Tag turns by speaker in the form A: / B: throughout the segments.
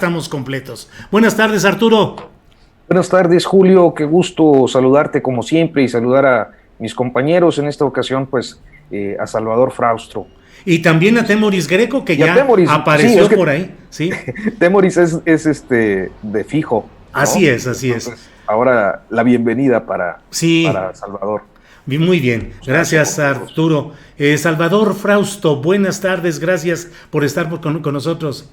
A: Estamos completos. Buenas tardes, Arturo.
B: Buenas tardes, Julio. Qué gusto saludarte como siempre y saludar a mis compañeros. En esta ocasión, pues, a Salvador Fraustro.
A: Y también a Temoris Greco, que
B: Y a
A: ya
B: Temoris, sí,
A: apareció por ahí, ¿sí?
B: Temoris es de fijo,
A: Así
B: ¿no?
A: es, así es.
B: Entonces, ahora la bienvenida
A: Sí,
B: para Salvador.
A: muy bien.
B: Gracias con
A: Gracias,
B: nosotros.
A: Arturo. Salvador Frausto, buenas tardes. Gracias por estar con nosotros.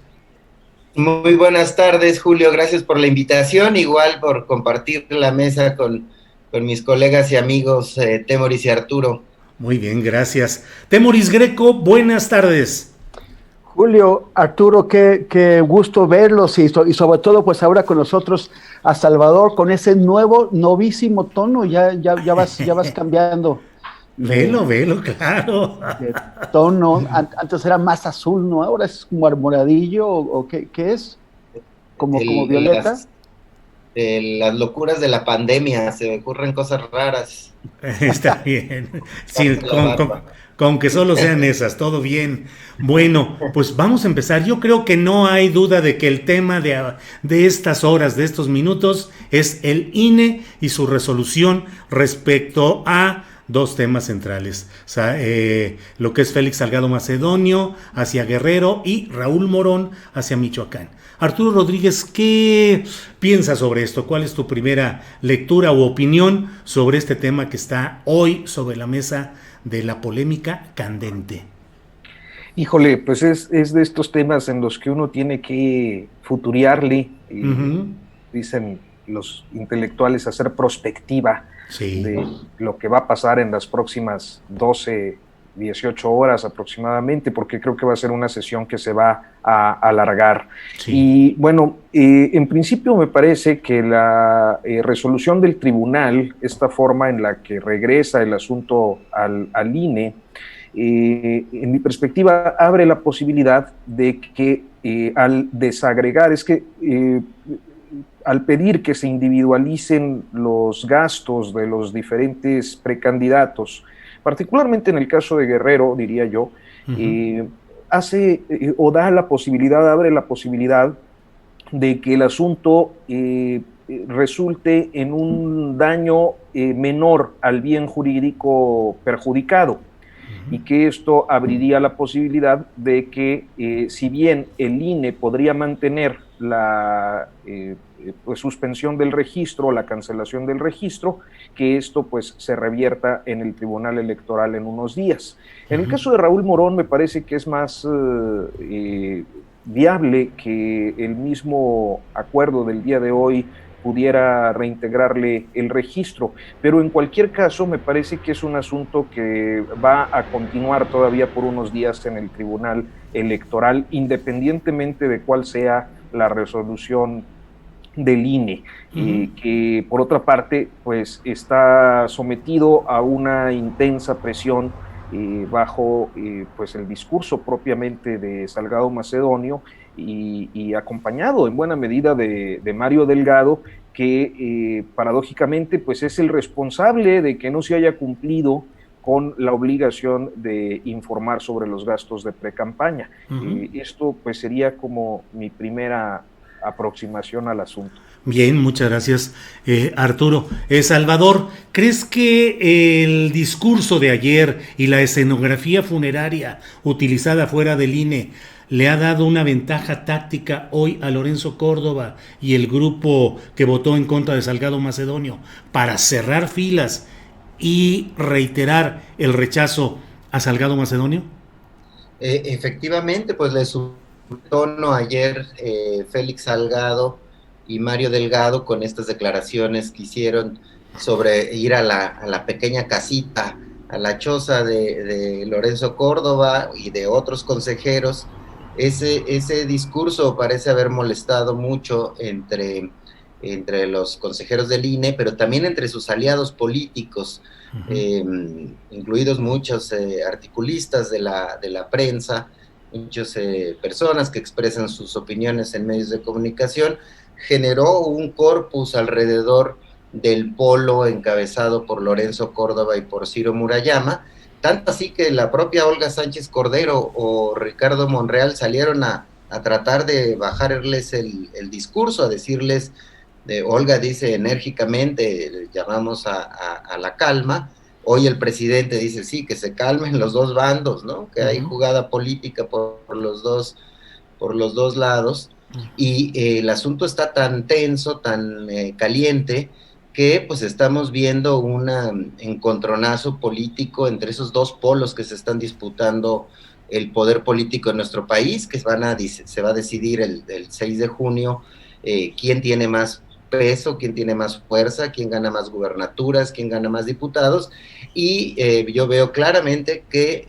C: Muy buenas tardes, Julio. Gracias por la invitación. Igual por compartir la mesa con mis colegas y amigos Temoris y Arturo.
A: Muy bien, gracias. Temoris Greco, buenas tardes.
D: Julio, Arturo, qué gusto verlos y sobre todo pues ahora con nosotros a Salvador con ese nuevo, novísimo tono, ya vas cambiando
A: Velo, claro.
D: de tono. Antes era más azul, ¿no? Ahora es como moradillo o qué es, como violeta.
C: Las locuras de la pandemia, se me ocurren cosas raras.
A: Está bien. Sí,
C: La barba.
A: con que solo sean esas, todo bien. Bueno, pues vamos a empezar. Yo creo que no hay duda de que el tema de estas horas, de estos minutos, es el INE y su resolución respecto a dos temas centrales. O sea, lo que es Félix Salgado Macedonio hacia Guerrero y Raúl Morón hacia Michoacán. Arturo Rodríguez, ¿qué piensas sobre esto? ¿Cuál es tu primera lectura u opinión sobre este tema que está hoy sobre la mesa de la polémica candente?
B: Híjole, pues es de estos temas en los que uno tiene que futuriarle,
A: Uh-huh.
B: dicen los intelectuales, hacer prospectiva
A: Sí.
B: de lo que va a pasar en las próximas 12, 18 horas aproximadamente, porque creo que va a ser una sesión que se va a alargar.
A: Sí.
B: Y bueno, en principio me parece que la resolución del tribunal, esta forma en la que regresa el asunto al INE, en mi perspectiva, abre la posibilidad de que al desagregar, al pedir que se individualicen los gastos de los diferentes precandidatos, particularmente en el caso de Guerrero, diría yo,
A: Uh-huh.
B: abre la posibilidad de que el asunto resulte en un daño menor al bien jurídico perjudicado, y que esto abriría la posibilidad de que, si bien el INE podría mantener la pues, suspensión del registro, la cancelación del registro, que esto pues se revierta en el Tribunal Electoral en unos días. En el caso de Raúl Morón me parece que es más viable que el mismo acuerdo del día de hoy pudiera reintegrarle el registro, pero en cualquier caso me parece que es un asunto que va a continuar todavía por unos días en el Tribunal Electoral, independientemente de cuál sea la resolución del INE, que por otra parte pues está sometido a una intensa presión bajo pues el discurso propiamente de Salgado Macedonio y acompañado en buena medida de Mario Delgado, que paradójicamente pues es el responsable de que no se haya cumplido con la obligación de informar sobre los gastos de precampaña. Esto pues sería como mi primera aproximación al asunto.
A: Bien, muchas gracias, Arturo. Salvador, ¿crees que el discurso de ayer y la escenografía funeraria utilizada fuera del INE le ha dado una ventaja táctica hoy a Lorenzo Córdoba y el grupo que votó en contra de Salgado Macedonio para cerrar filas y reiterar el rechazo a Salgado Macedonio?
C: Efectivamente, pues le subió tono ayer Félix Salgado y Mario Delgado con estas declaraciones que hicieron sobre ir a la pequeña casita, a la choza de Lorenzo Córdoba y de otros consejeros. Ese discurso parece haber molestado mucho entre los consejeros del INE, pero también entre sus aliados políticos, incluidos muchos articulistas de la prensa, muchas personas que expresan sus opiniones en medios de comunicación. Generó un corpus alrededor del polo encabezado por Lorenzo Córdoba y por Ciro Murayama, tanto así que la propia Olga Sánchez Cordero o Ricardo Monreal salieron a a tratar de bajarles el discurso, a decirles, Olga dice enérgicamente, llamamos a la calma. Hoy el presidente dice, sí, que se calmen los dos bandos, ¿no? Que hay jugada política por los dos lados, y el asunto está tan tenso, tan caliente, que pues estamos viendo un encontronazo político entre esos dos polos que se están disputando el poder político en nuestro país, que se va a decidir el 6 de junio quién tiene más peso, quién tiene más fuerza, quién gana más gubernaturas, quién gana más diputados, y yo veo claramente que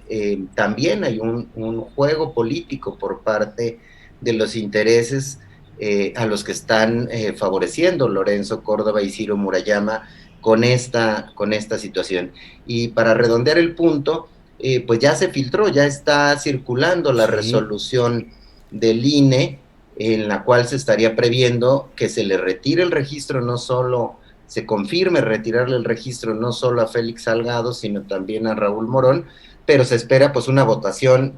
C: también hay un juego político por parte de los intereses a los que están favoreciendo Lorenzo Córdoba y Ciro Murayama con esta situación. Y para redondear el punto, pues ya se filtró, ya está circulando la resolución del INE, en la cual se estaría previendo que se le retire el registro, no solo se confirme retirarle el registro no solo a Félix Salgado, sino también a Raúl Morón, pero se espera pues una votación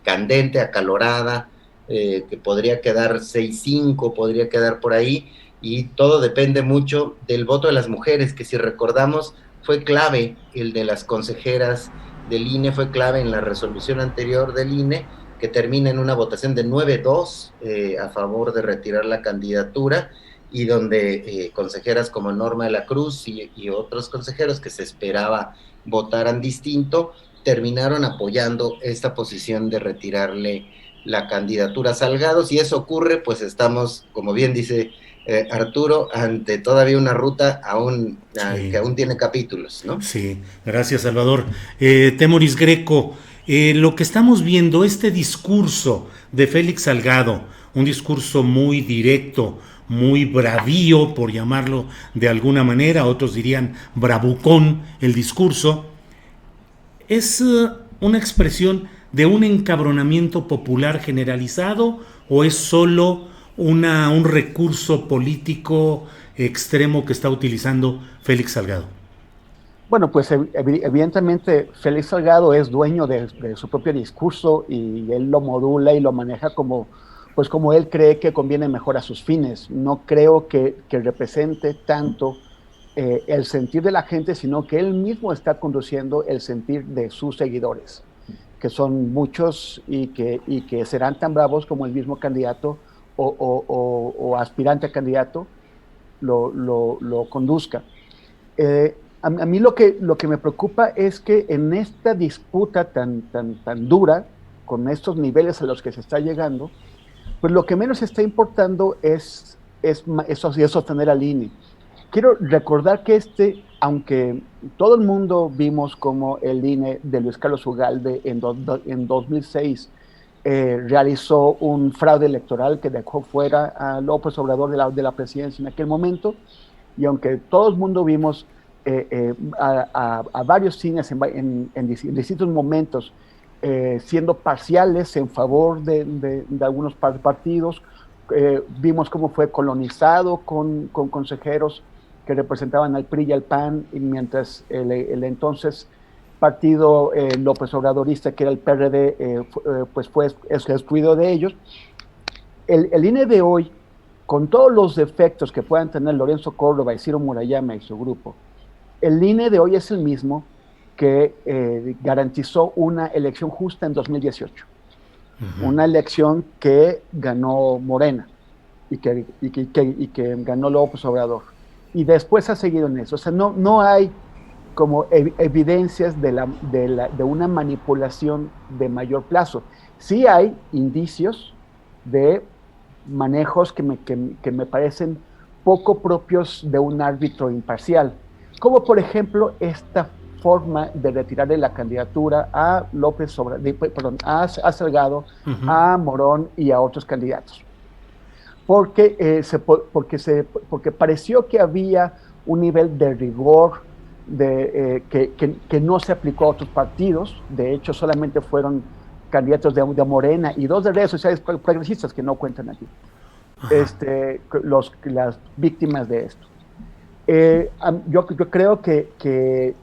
C: candente, acalorada, que podría quedar 6-5, podría quedar por ahí, y todo depende mucho del voto de las mujeres, que si recordamos fue clave, el de las consejeras del INE fue clave en la resolución anterior del INE, que termina en una votación de 9-2 a favor de retirar la candidatura, y donde consejeras como Norma de la Cruz y otros consejeros que se esperaba votaran distinto, terminaron apoyando esta posición de retirarle la candidatura a Salgado. Si eso ocurre, pues estamos, como bien dice Arturo, ante todavía una ruta que aún tiene capítulos, ¿no?
A: Sí, gracias, Salvador. Temoris Greco, lo que estamos viendo, este discurso de Félix Salgado, un discurso muy directo, muy bravío, por llamarlo de alguna manera, otros dirían bravucón, el discurso, ¿es una expresión de un encabronamiento popular generalizado o es solo un recurso político extremo que está utilizando Félix Salgado?
D: Bueno, pues evidentemente Félix Salgado es dueño de su propio discurso y él lo modula y lo maneja como él cree que conviene mejor a sus fines. No creo que represente tanto el sentir de la gente, sino que él mismo está conduciendo el sentir de sus seguidores, que son muchos y que serán tan bravos como el mismo candidato o aspirante a candidato lo conduzca. A mí lo que me preocupa es que en esta disputa tan dura, con estos niveles a los que se está llegando, pues lo que menos está importando es sostener al INE. Quiero recordar que aunque todo el mundo vimos como el INE de Luis Carlos Ugalde en 2006 realizó un fraude electoral que dejó fuera a López Obrador de la presidencia en aquel momento, y aunque todo el mundo vimos a varios cines en distintos momentos siendo parciales en favor de algunos partidos, vimos cómo fue colonizado con consejeros que representaban al PRI y al PAN, y mientras el entonces partido López Obradorista, que era el PRD, pues fue excluido de ellos. El INE de hoy, con todos los defectos que puedan tener Lorenzo Córdoba y Ciro Murayama y su grupo, el INE de hoy es el mismo que garantizó una elección justa en 2018. Una elección que ganó Morena y que ganó López Obrador. Y después ha seguido en eso. O sea, no hay como evidencias de una manipulación de mayor plazo. Sí hay indicios de manejos que me parecen poco propios de un árbitro imparcial, como por ejemplo esta forma de retirarle la candidatura a a Salgado, a Morón y a otros candidatos. Porque pareció que había un nivel de rigor que no se aplicó a otros partidos. De hecho, solamente fueron candidatos de Morena y dos de redes sociales progresistas que no cuentan aquí, las víctimas de esto. Yo creo que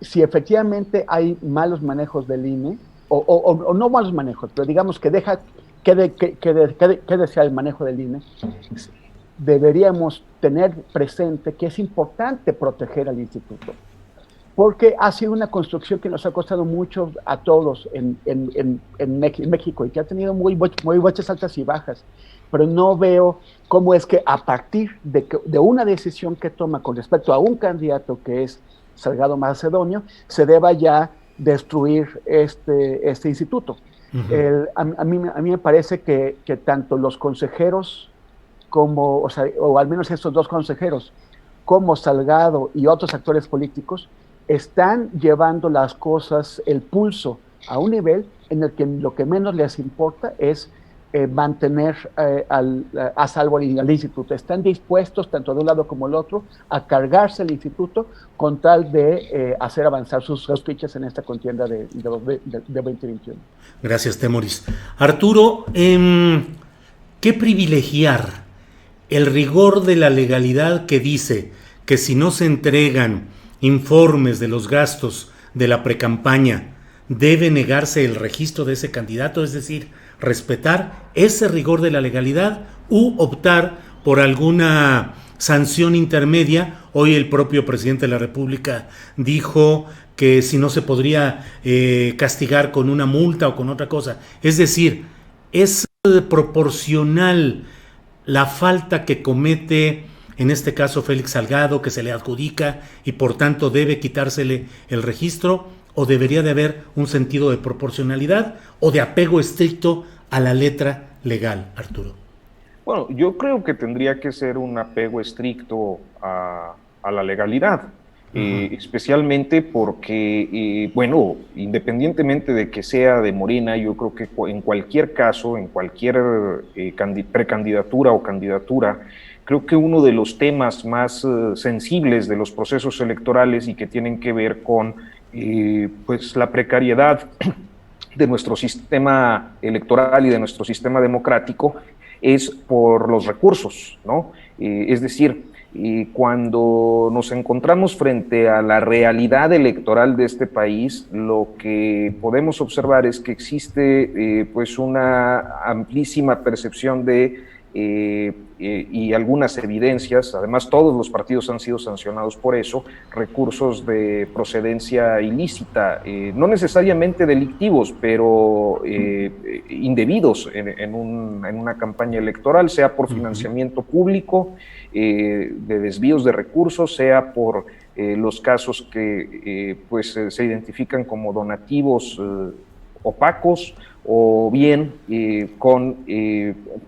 D: si efectivamente hay malos manejos del INE, o no malos manejos, pero digamos que deja ¿qué desea el manejo del INE? Deberíamos tener presente que es importante proteger al instituto, porque ha sido una construcción que nos ha costado mucho a todos en México y que ha tenido muy muchas altas y bajas, pero no veo cómo es que a partir de una decisión que toma con respecto a un candidato que es Salgado Macedonio, se deba ya destruir este instituto. Uh-huh. A mí me parece que tanto los consejeros como, o al menos estos dos consejeros, como Salgado y otros actores políticos, están llevando las cosas, el pulso, a un nivel en el que lo que menos les importa es mantener a salvo al instituto. Están dispuestos, tanto de un lado como del otro, a cargarse el instituto con tal de hacer avanzar sus fichas en esta contienda de 2021.
A: Gracias, Temoris. Arturo, ¿qué privilegiar? El rigor de la legalidad que dice que si no se entregan informes de los gastos de la precampaña, debe negarse el registro de ese candidato, es decir, respetar ese rigor de la legalidad u optar por alguna sanción intermedia. Hoy el propio presidente de la República dijo que si no se podría castigar con una multa o con otra cosa. Es decir, es proporcional la falta que comete, en este caso Félix Salgado, que se le adjudica y por tanto debe quitársele el registro, o debería de haber un sentido de proporcionalidad o de apego estricto a la letra legal, Arturo.
B: Bueno, yo creo que tendría que ser un apego estricto a la legalidad, especialmente porque, bueno, independientemente de que sea de Morena, yo creo que en cualquier caso, en cualquier precandidatura o candidatura, creo que uno de los temas más sensibles de los procesos electorales y que tienen que ver con pues la precariedad de nuestro sistema electoral y de nuestro sistema democrático es por los recursos, ¿no? Es decir, cuando nos encontramos frente a la realidad electoral de este país, lo que podemos observar es que existe pues una amplísima percepción de y algunas evidencias, además todos los partidos han sido sancionados por eso, recursos de procedencia ilícita, no necesariamente delictivos, pero indebidos en una campaña electoral, sea por financiamiento público, de desvíos de recursos, sea por los casos que pues se identifican como donativos opacos, o bien con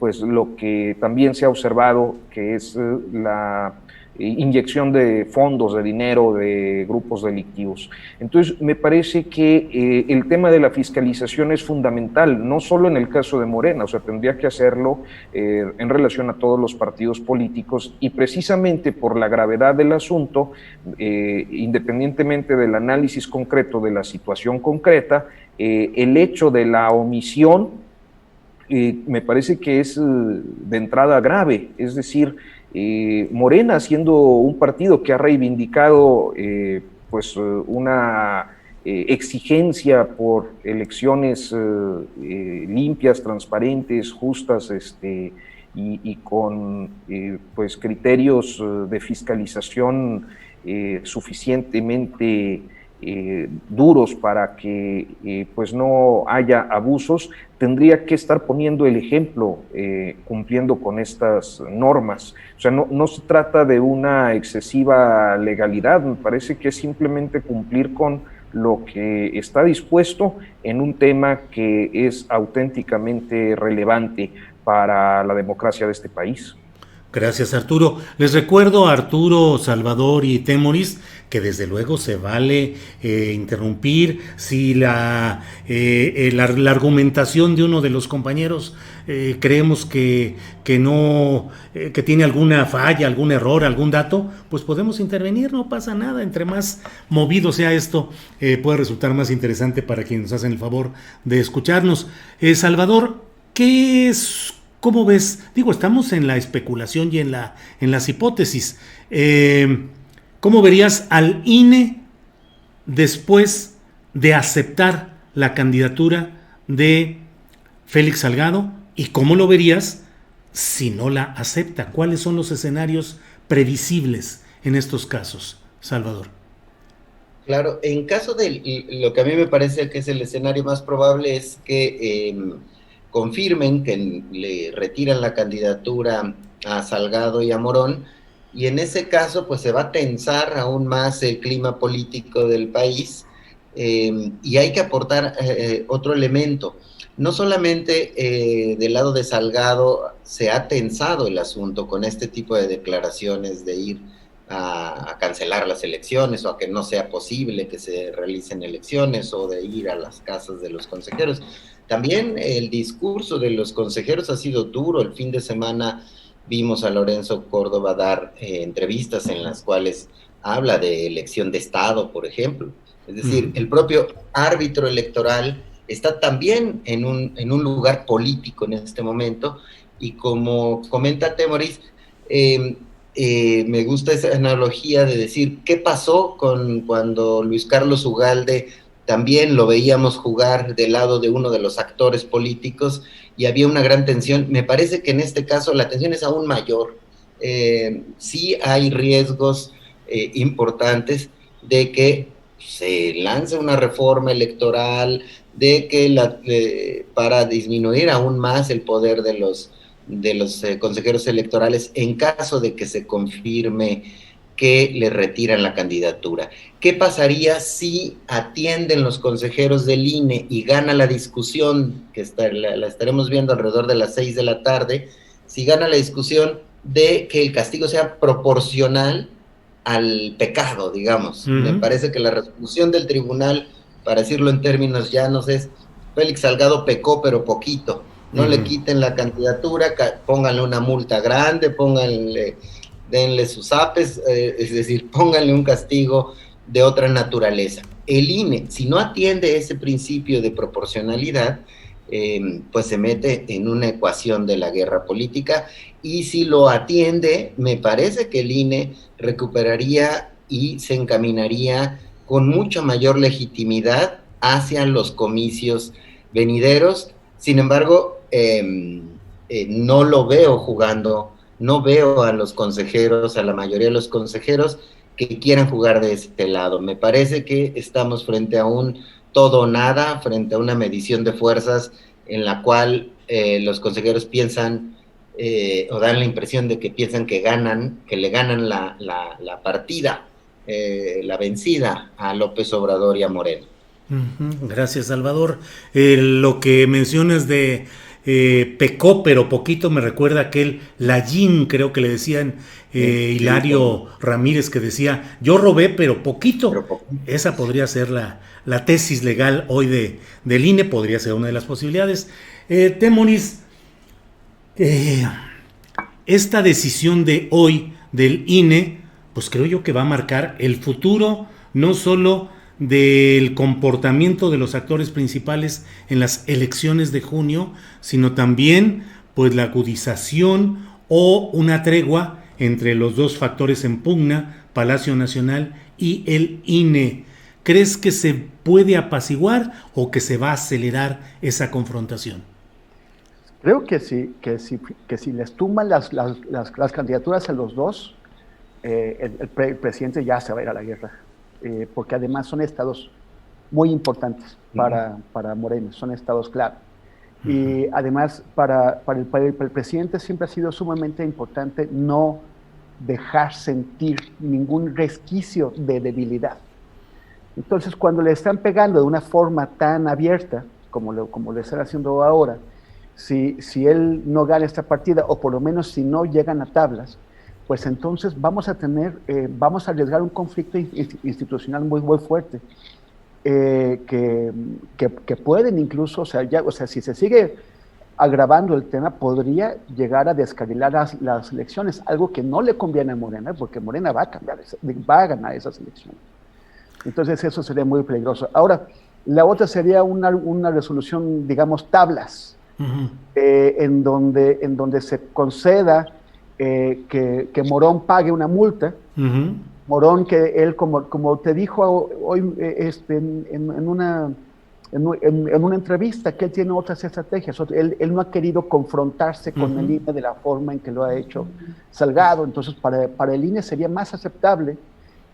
B: pues lo que también se ha observado, que es la inyección de fondos, de dinero de grupos delictivos. Entonces, me parece que el tema de la fiscalización es fundamental, no solo en el caso de Morena, o sea, tendría que hacerlo en relación a todos los partidos políticos, y precisamente por la gravedad del asunto, independientemente del análisis concreto de la situación concreta, el hecho de la omisión me parece que es de entrada grave. Es decir, Morena, siendo un partido que ha reivindicado pues una exigencia por elecciones limpias, transparentes, justas, y con pues criterios de fiscalización suficientemente duros para que pues no haya abusos, tendría que estar poniendo el ejemplo, cumpliendo con estas normas. O sea, no se trata de una excesiva legalidad, me parece que es simplemente cumplir con lo que está dispuesto en un tema que es auténticamente relevante para la democracia de este país.
A: Gracias, Arturo. Les recuerdo a Arturo, Salvador y Temoris que desde luego se vale interrumpir si la argumentación de uno de los compañeros creemos que no, que tiene alguna falla, algún error, algún dato, pues podemos intervenir, no pasa nada. Entre más movido sea esto, puede resultar más interesante para quienes hacen el favor de escucharnos. Salvador, ¿qué es? ¿Cómo ves? Digo, estamos en la especulación y en las hipótesis. ¿Cómo verías al INE después de aceptar la candidatura de Félix Salgado ¿Y cómo lo verías si no la acepta? ¿Cuáles son los escenarios previsibles en estos casos, Salvador?
C: Claro, en caso de lo que a mí me parece que es el escenario más probable es que confirmen que le retiran la candidatura a Salgado y a Morón, y en ese caso pues se va a tensar aún más el clima político del país, y hay que aportar otro elemento. No solamente del lado de Salgado se ha tensado el asunto con este tipo de declaraciones de ir a cancelar las elecciones o a que no sea posible que se realicen elecciones o de ir a las casas de los consejeros. También el discurso de los consejeros ha sido duro. El fin de semana vimos a Lorenzo Córdoba dar entrevistas en las cuales habla de elección de Estado, por ejemplo. Es decir, el propio árbitro electoral está también en un lugar político en este momento, y como comenta Temoris, me gusta esa analogía de decir, ¿qué pasó cuando Luis Carlos Ugalde también lo veíamos jugar del lado de uno de los actores políticos y había una gran tensión? Me parece que en este caso la tensión es aún mayor. Sí hay riesgos importantes de que se lance una reforma electoral, de que para disminuir aún más el poder de los consejeros electorales en caso de que se confirme que le retiran la candidatura. ¿Qué pasaría si atienden los consejeros del INE y gana la discusión, que la estaremos viendo alrededor de las 6 de la tarde, si gana la discusión de que el castigo sea proporcional al pecado, digamos? Me parece que la resolución del tribunal, para decirlo en términos llanos, es: Félix Salgado pecó, pero poquito. No le quiten la candidatura, pónganle una multa grande, denle sus apes, es decir, pónganle un castigo de otra naturaleza. El INE, si no atiende ese principio de proporcionalidad, pues se mete en una ecuación de la guerra política, y si lo atiende, me parece que el INE recuperaría y se encaminaría con mucha mayor legitimidad hacia los comicios venideros. Sin embargo, no lo veo jugando, no veo a los consejeros, a la mayoría de los consejeros, que quieran jugar de este lado. Me parece que estamos frente a un todo o nada, frente a una medición de fuerzas en la cual los consejeros piensan o dan la impresión de que piensan que le ganan la partida, la vencida a López Obrador y a Moreno.
A: Gracias, Salvador. Lo que mencionas de pecó pero poquito me recuerda aquel Lallín, creo que le decían, Hilario Ramírez, que decía: yo robé pero poquito. Esa podría ser la tesis legal hoy del INE, podría ser una de las posibilidades. Temoris, esta decisión de hoy del INE, pues creo yo que va a marcar el futuro no solo del comportamiento de los actores principales en las elecciones de junio, sino también pues la agudización o una tregua entre los dos factores en pugna, Palacio Nacional y el INE. ¿Crees que se puede apaciguar o que se va a acelerar esa confrontación?
D: Creo que si les tumban las candidaturas a los dos, el presidente ya se va a ir a la guerra. Porque además son estados muy importantes para Moreno, son estados clave. Y además para el presidente siempre ha sido sumamente importante no dejar sentir ningún resquicio de debilidad. Entonces, cuando le están pegando de una forma tan abierta como lo están haciendo ahora, si él no gana esta partida, o por lo menos si no llegan a tablas, pues entonces vamos a arriesgar un conflicto institucional muy, muy fuerte, que pueden incluso, o sea, si se sigue agravando el tema, podría llegar a descarrilar las elecciones, algo que no le conviene a Morena, porque Morena va a ganar esas elecciones. Entonces eso sería muy peligroso. Ahora, la otra sería una resolución, digamos, tablas, en donde se conceda que Morón pague una multa. Morón, que él, como te dijo hoy en en una entrevista que él tiene otras estrategias. Él no ha querido confrontarse con el INE de la forma en que lo ha hecho Salgado. Entonces, para el INE sería más aceptable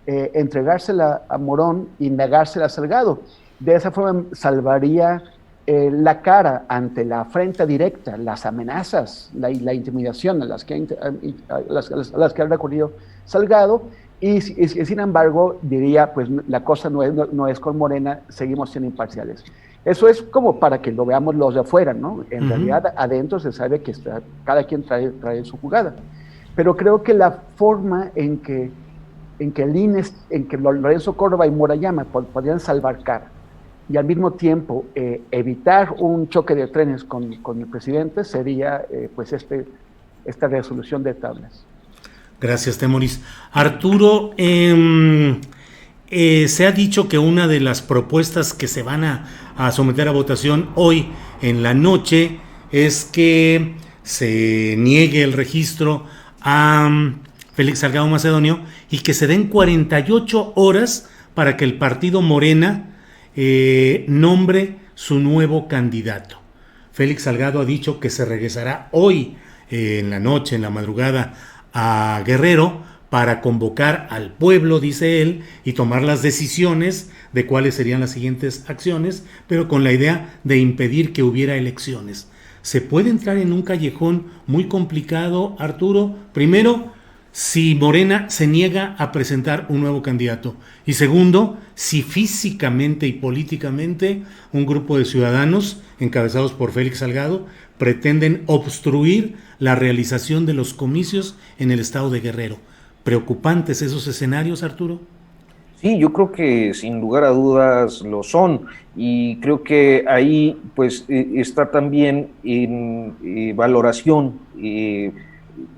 D: entregársela a Morón y negársela a Salgado. De esa forma salvaría la cara ante la afrenta directa, las amenazas, la intimidación a las que ha recurrido Salgado, y sin embargo diría, pues la cosa no es con Morena, seguimos siendo imparciales. Eso es como para que lo veamos los de afuera, ¿no? En realidad adentro se sabe que cada quien trae su jugada. Pero creo que la forma en que el INE, en que Lorenzo Córdoba y Murayama podrían salvar cara y al mismo tiempo evitar un choque de trenes con el presidente sería pues esta resolución de tablas.
A: Gracias, Temoris. Arturo, se ha dicho que una de las propuestas que se van a someter a votación hoy en la noche es que se niegue el registro a Félix Salgado Macedonio y que se den 48 horas para que el partido Morena nombre su nuevo candidato. Félix Salgado ha dicho que se regresará hoy en la noche, en la madrugada, a Guerrero para convocar al pueblo, dice él, y tomar las decisiones de cuáles serían las siguientes acciones, pero con la idea de impedir que hubiera elecciones. Se puede entrar en un callejón muy complicado, Arturo. Primero, si Morena se niega a presentar un nuevo candidato. Y segundo, si físicamente y políticamente un grupo de ciudadanos, encabezados por Félix Salgado, pretenden obstruir la realización de los comicios en el estado de Guerrero. ¿Preocupantes esos escenarios, Arturo?
B: Sí, yo creo que sin lugar a dudas lo son, y creo que ahí pues está también en valoración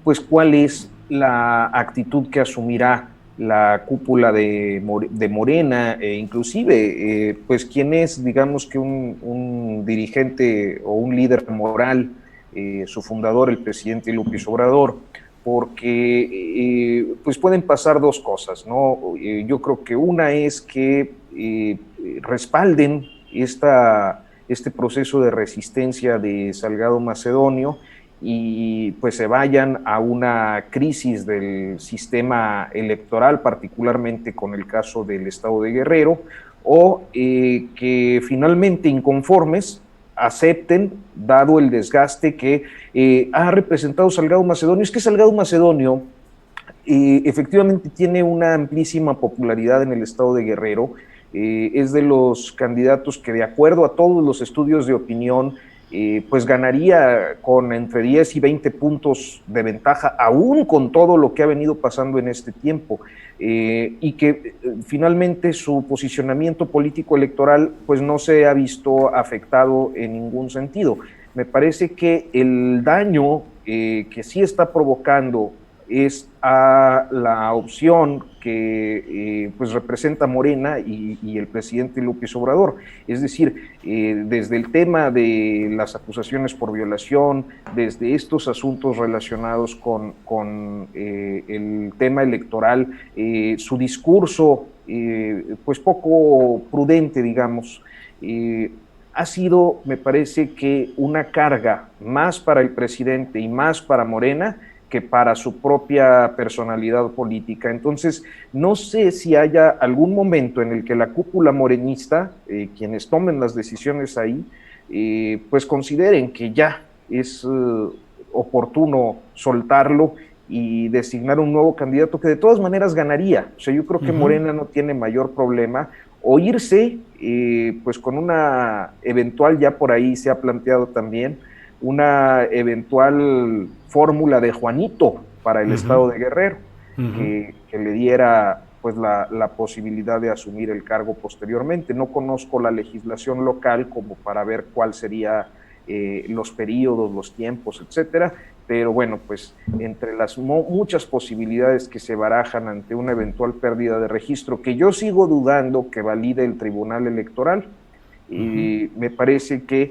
B: pues cuál es la actitud que asumirá la cúpula de Morena, inclusive pues quién es, digamos que un dirigente o un líder moral, su fundador, el presidente López Obrador, porque pues pueden pasar dos cosas, ¿no? Yo creo que una es que respalden este proceso de resistencia de Salgado Macedonio y pues se vayan a una crisis del sistema electoral, particularmente con el caso del estado de Guerrero, o que finalmente inconformes acepten, dado el desgaste que ha representado Salgado Macedonio. Es que Salgado Macedonio efectivamente tiene una amplísima popularidad en el estado de Guerrero, es de los candidatos que, de acuerdo a todos los estudios de opinión, pues ganaría con entre 10 y 20 puntos de ventaja, aún con todo lo que ha venido pasando en este tiempo, y que finalmente su posicionamiento político electoral pues no se ha visto afectado en ningún sentido. Me parece que el daño que sí está provocando es a la opción que pues representa Morena y el presidente López Obrador. Es decir, desde el tema de las acusaciones por violación, desde estos asuntos relacionados con el tema electoral, su discurso pues poco prudente, digamos, ha sido, me parece que una carga más para el presidente y más para Morena que para su propia personalidad política. Entonces, no sé si haya algún momento en el que la cúpula morenista, quienes tomen las decisiones ahí, pues consideren que ya es oportuno soltarlo y designar un nuevo candidato que de todas maneras ganaría. O sea, yo creo que Morena no tiene mayor problema, o irse pues con una eventual, ya por ahí se ha planteado también, una eventual fórmula de Juanito para el estado de Guerrero, que le diera pues la posibilidad de asumir el cargo posteriormente. No conozco la legislación local como para ver cuál sería los periodos, los tiempos, etcétera, pero bueno, pues entre las muchas posibilidades que se barajan ante una eventual pérdida de registro, que yo sigo dudando que valide el Tribunal Electoral, me parece que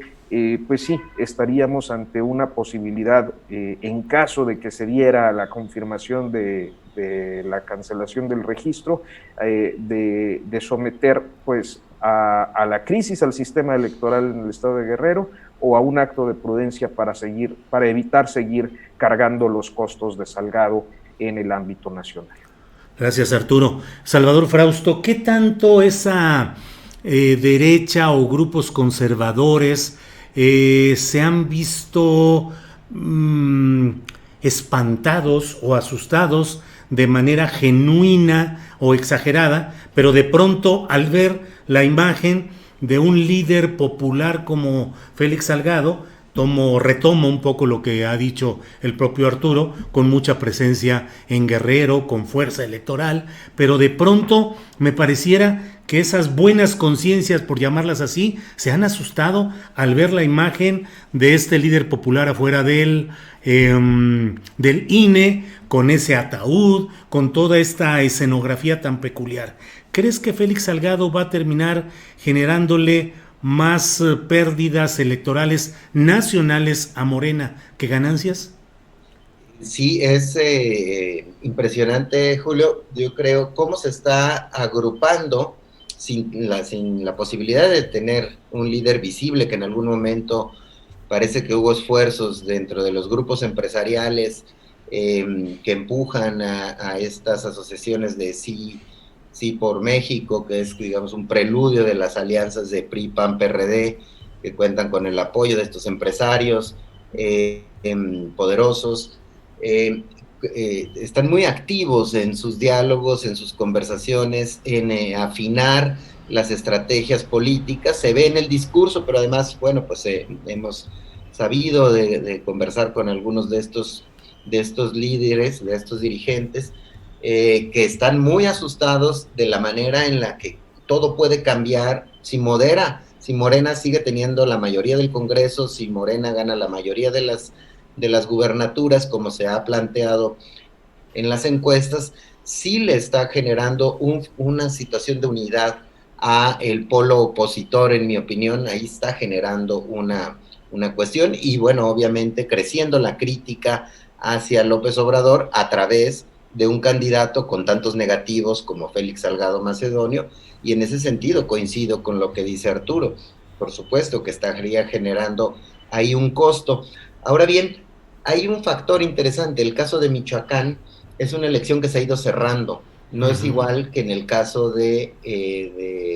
B: pues sí, estaríamos ante una posibilidad, en caso de que se diera la confirmación de la cancelación del registro, de someter pues a la crisis, al sistema electoral en el estado de Guerrero, o a un acto de prudencia para evitar seguir cargando los costos de Salgado en el ámbito nacional.
A: Gracias, Arturo. Salvador Frausto, ¿qué tanto esa derecha o grupos conservadores se han visto espantados o asustados de manera genuina o exagerada, pero de pronto al ver la imagen de un líder popular como Félix Salgado, retomo un poco lo que ha dicho el propio Arturo, con mucha presencia en Guerrero, con fuerza electoral, pero de pronto me pareciera que esas buenas conciencias, por llamarlas así, se han asustado al ver la imagen de este líder popular afuera del INE, con ese ataúd, con toda esta escenografía tan peculiar. ¿Crees que Félix Salgado va a terminar generándole más pérdidas electorales nacionales a Morena que ganancias?
C: Sí, es impresionante, Julio. Yo creo cómo se está agrupando sin la posibilidad de tener un líder visible, que en algún momento parece que hubo esfuerzos dentro de los grupos empresariales que empujan a estas asociaciones de Sí por México, que es, digamos, un preludio de las alianzas de PRI, PAN, PRD, que cuentan con el apoyo de estos empresarios poderosos. Están muy activos en sus diálogos, en sus conversaciones, en afinar las estrategias políticas. Se ve en el discurso, pero además, bueno, pues hemos sabido de conversar con algunos de estos líderes, de estos dirigentes, que están muy asustados de la manera en la que todo puede cambiar si Morena sigue teniendo la mayoría del Congreso, si Morena gana la mayoría de las gubernaturas, como se ha planteado en las encuestas, sí le está generando una situación de unidad a el polo opositor, en mi opinión. Ahí está generando una cuestión, y bueno, obviamente creciendo la crítica hacia López Obrador a través de un candidato con tantos negativos como Félix Salgado Macedonio, y en ese sentido coincido con lo que dice Arturo. Por supuesto que estaría generando ahí un costo. Ahora bien, hay un factor interesante. El caso de Michoacán es una elección que se ha ido cerrando. No es igual que en el caso de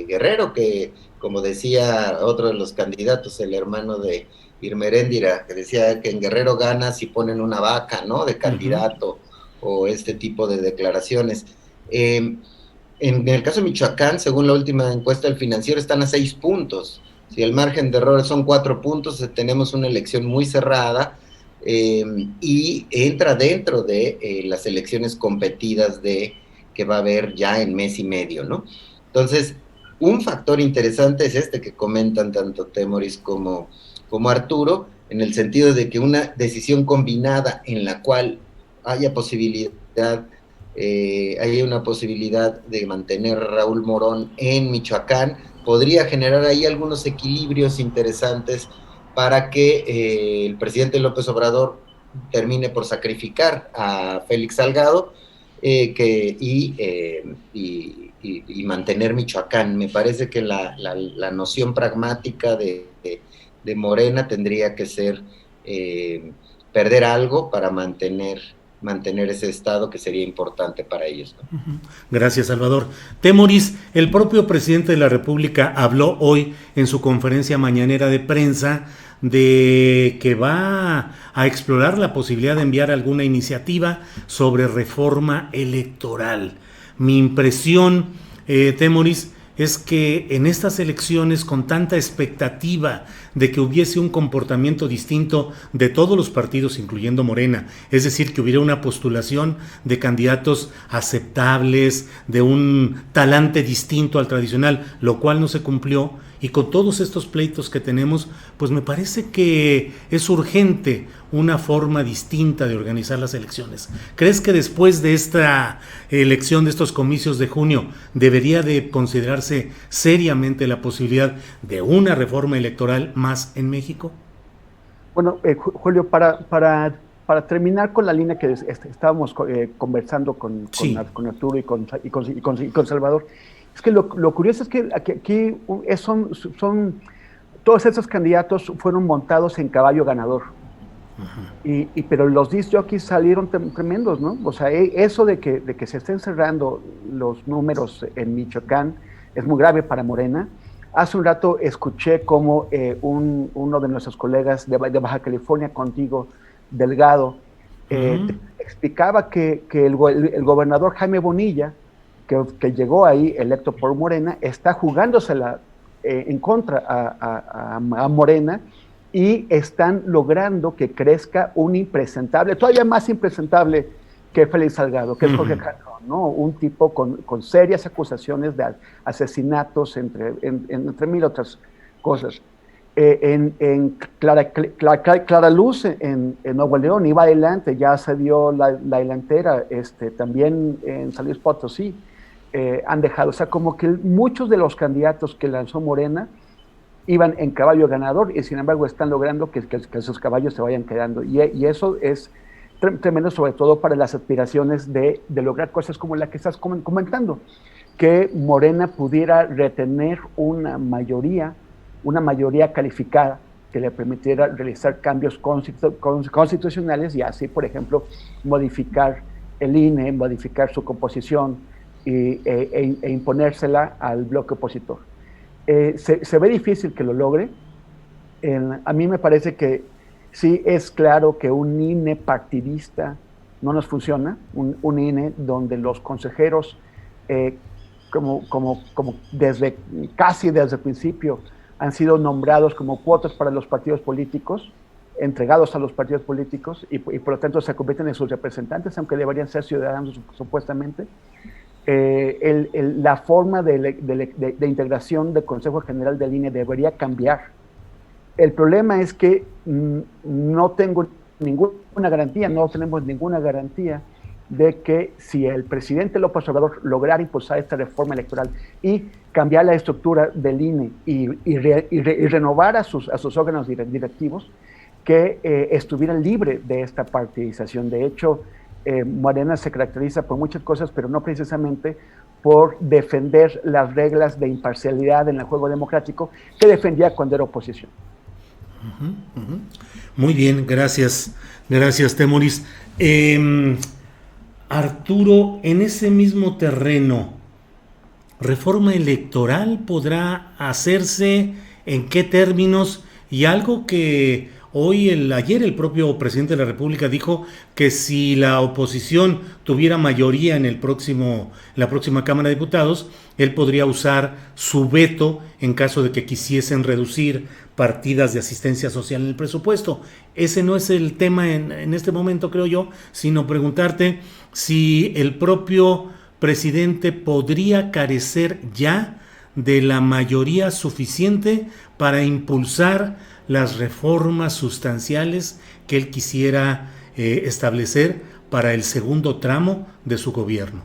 C: Guerrero, que, como decía otro de los candidatos, el hermano de Irma Heréndira, que decía que en Guerrero gana si ponen una vaca, ¿no?, de candidato, o este tipo de declaraciones. En el caso de Michoacán, según la última encuesta del Financiero, están a 6 puntos. Si el margen de error son 4 puntos, tenemos una elección muy cerrada, y entra dentro de las elecciones competidas que va a haber ya en mes y medio, ¿no? Entonces, un factor interesante es este que comentan tanto Temoris como Arturo, en el sentido de que una decisión combinada en la cual haya una posibilidad de mantener a Raúl Morón en Michoacán, podría generar ahí algunos equilibrios interesantes para que el presidente López Obrador termine por sacrificar a Félix Salgado y mantener Michoacán. Me parece que la noción pragmática de Morena tendría que ser perder algo para mantener ese estado, que sería importante para ellos, ¿no?
A: Gracias, Salvador. Temoris, el propio presidente de la República habló hoy en su conferencia mañanera de prensa de que va a explorar la posibilidad de enviar alguna iniciativa sobre reforma electoral. Mi impresión, Temoris, es que en estas elecciones, con tanta expectativa de que hubiese un comportamiento distinto de todos los partidos, incluyendo Morena, es decir, que hubiera una postulación de candidatos aceptables, de un talante distinto al tradicional, lo cual no se cumplió, y con todos estos pleitos que tenemos, pues me parece que es urgente una forma distinta de organizar las elecciones. ¿Crees que después de esta elección, de estos comicios de junio, debería de considerarse seriamente la posibilidad de una reforma electoral más en México?
D: Bueno, Julio, para terminar con la línea que estábamos conversando con Arturo y con Salvador, Es que lo curioso es que aquí todos esos candidatos fueron montados en caballo ganador. Pero los disc jockeys salieron tremendos, ¿no? O sea, eso de que se estén cerrando los números en Michoacán es muy grave para Morena. Hace un rato escuché cómo uno de nuestros colegas de Baja California Contigo, Delgado, explicaba que el gobernador Jaime Bonilla, que llegó ahí electo por Morena, está jugándosela en contra a Morena, y están logrando que crezca un impresentable, todavía más impresentable que Félix Salgado, que es Jorge Calderón, ¿no? Un tipo con serias acusaciones de asesinatos, entre mil otras cosas. En Clara Luz, en Nuevo León, iba adelante, ya se dio la delantera, también en San Luis Potosí han dejado, o sea, como que muchos de los candidatos que lanzó Morena iban en caballo ganador y sin embargo están logrando que sus caballos se vayan quedando. Y eso es tremendo, sobre todo para las aspiraciones de lograr cosas como la que estás comentando, que Morena pudiera retener una mayoría calificada que le permitiera realizar cambios constitucionales y así, por ejemplo, modificar el INE, modificar su composición e imponérsela al bloque opositor. Se ve difícil que lo logre. A mí me parece que sí es claro que un INE partidista no nos funciona, un INE donde los consejeros, como casi desde el principio, han sido nombrados como cuotas para los partidos políticos, entregados a los partidos políticos y por lo tanto se convierten en sus representantes, aunque deberían ser ciudadanos supuestamente. La forma de integración del Consejo General del INE debería cambiar. El problema es que no tenemos ninguna garantía de que si el presidente López Obrador lograra impulsar esta reforma electoral y cambiar la estructura del INE y renovar a sus órganos directivos, que estuvieran libres de esta partidización. De hecho, Morena se caracteriza por muchas cosas, pero no precisamente por defender las reglas de imparcialidad en el juego democrático que defendía cuando era oposición.
A: Muy bien, gracias, Temoris. Arturo, en ese mismo terreno, ¿reforma electoral podrá hacerse? ¿En qué términos? Y algo que ayer el propio presidente de la República dijo que si la oposición tuviera mayoría en la próxima Cámara de Diputados, él podría usar su veto en caso de que quisiesen reducir partidas de asistencia social en el presupuesto. Ese no es el tema en este momento, creo yo, sino preguntarte si el propio presidente podría carecer ya de la mayoría suficiente para impulsar las reformas sustanciales que él quisiera establecer para el segundo tramo de su gobierno.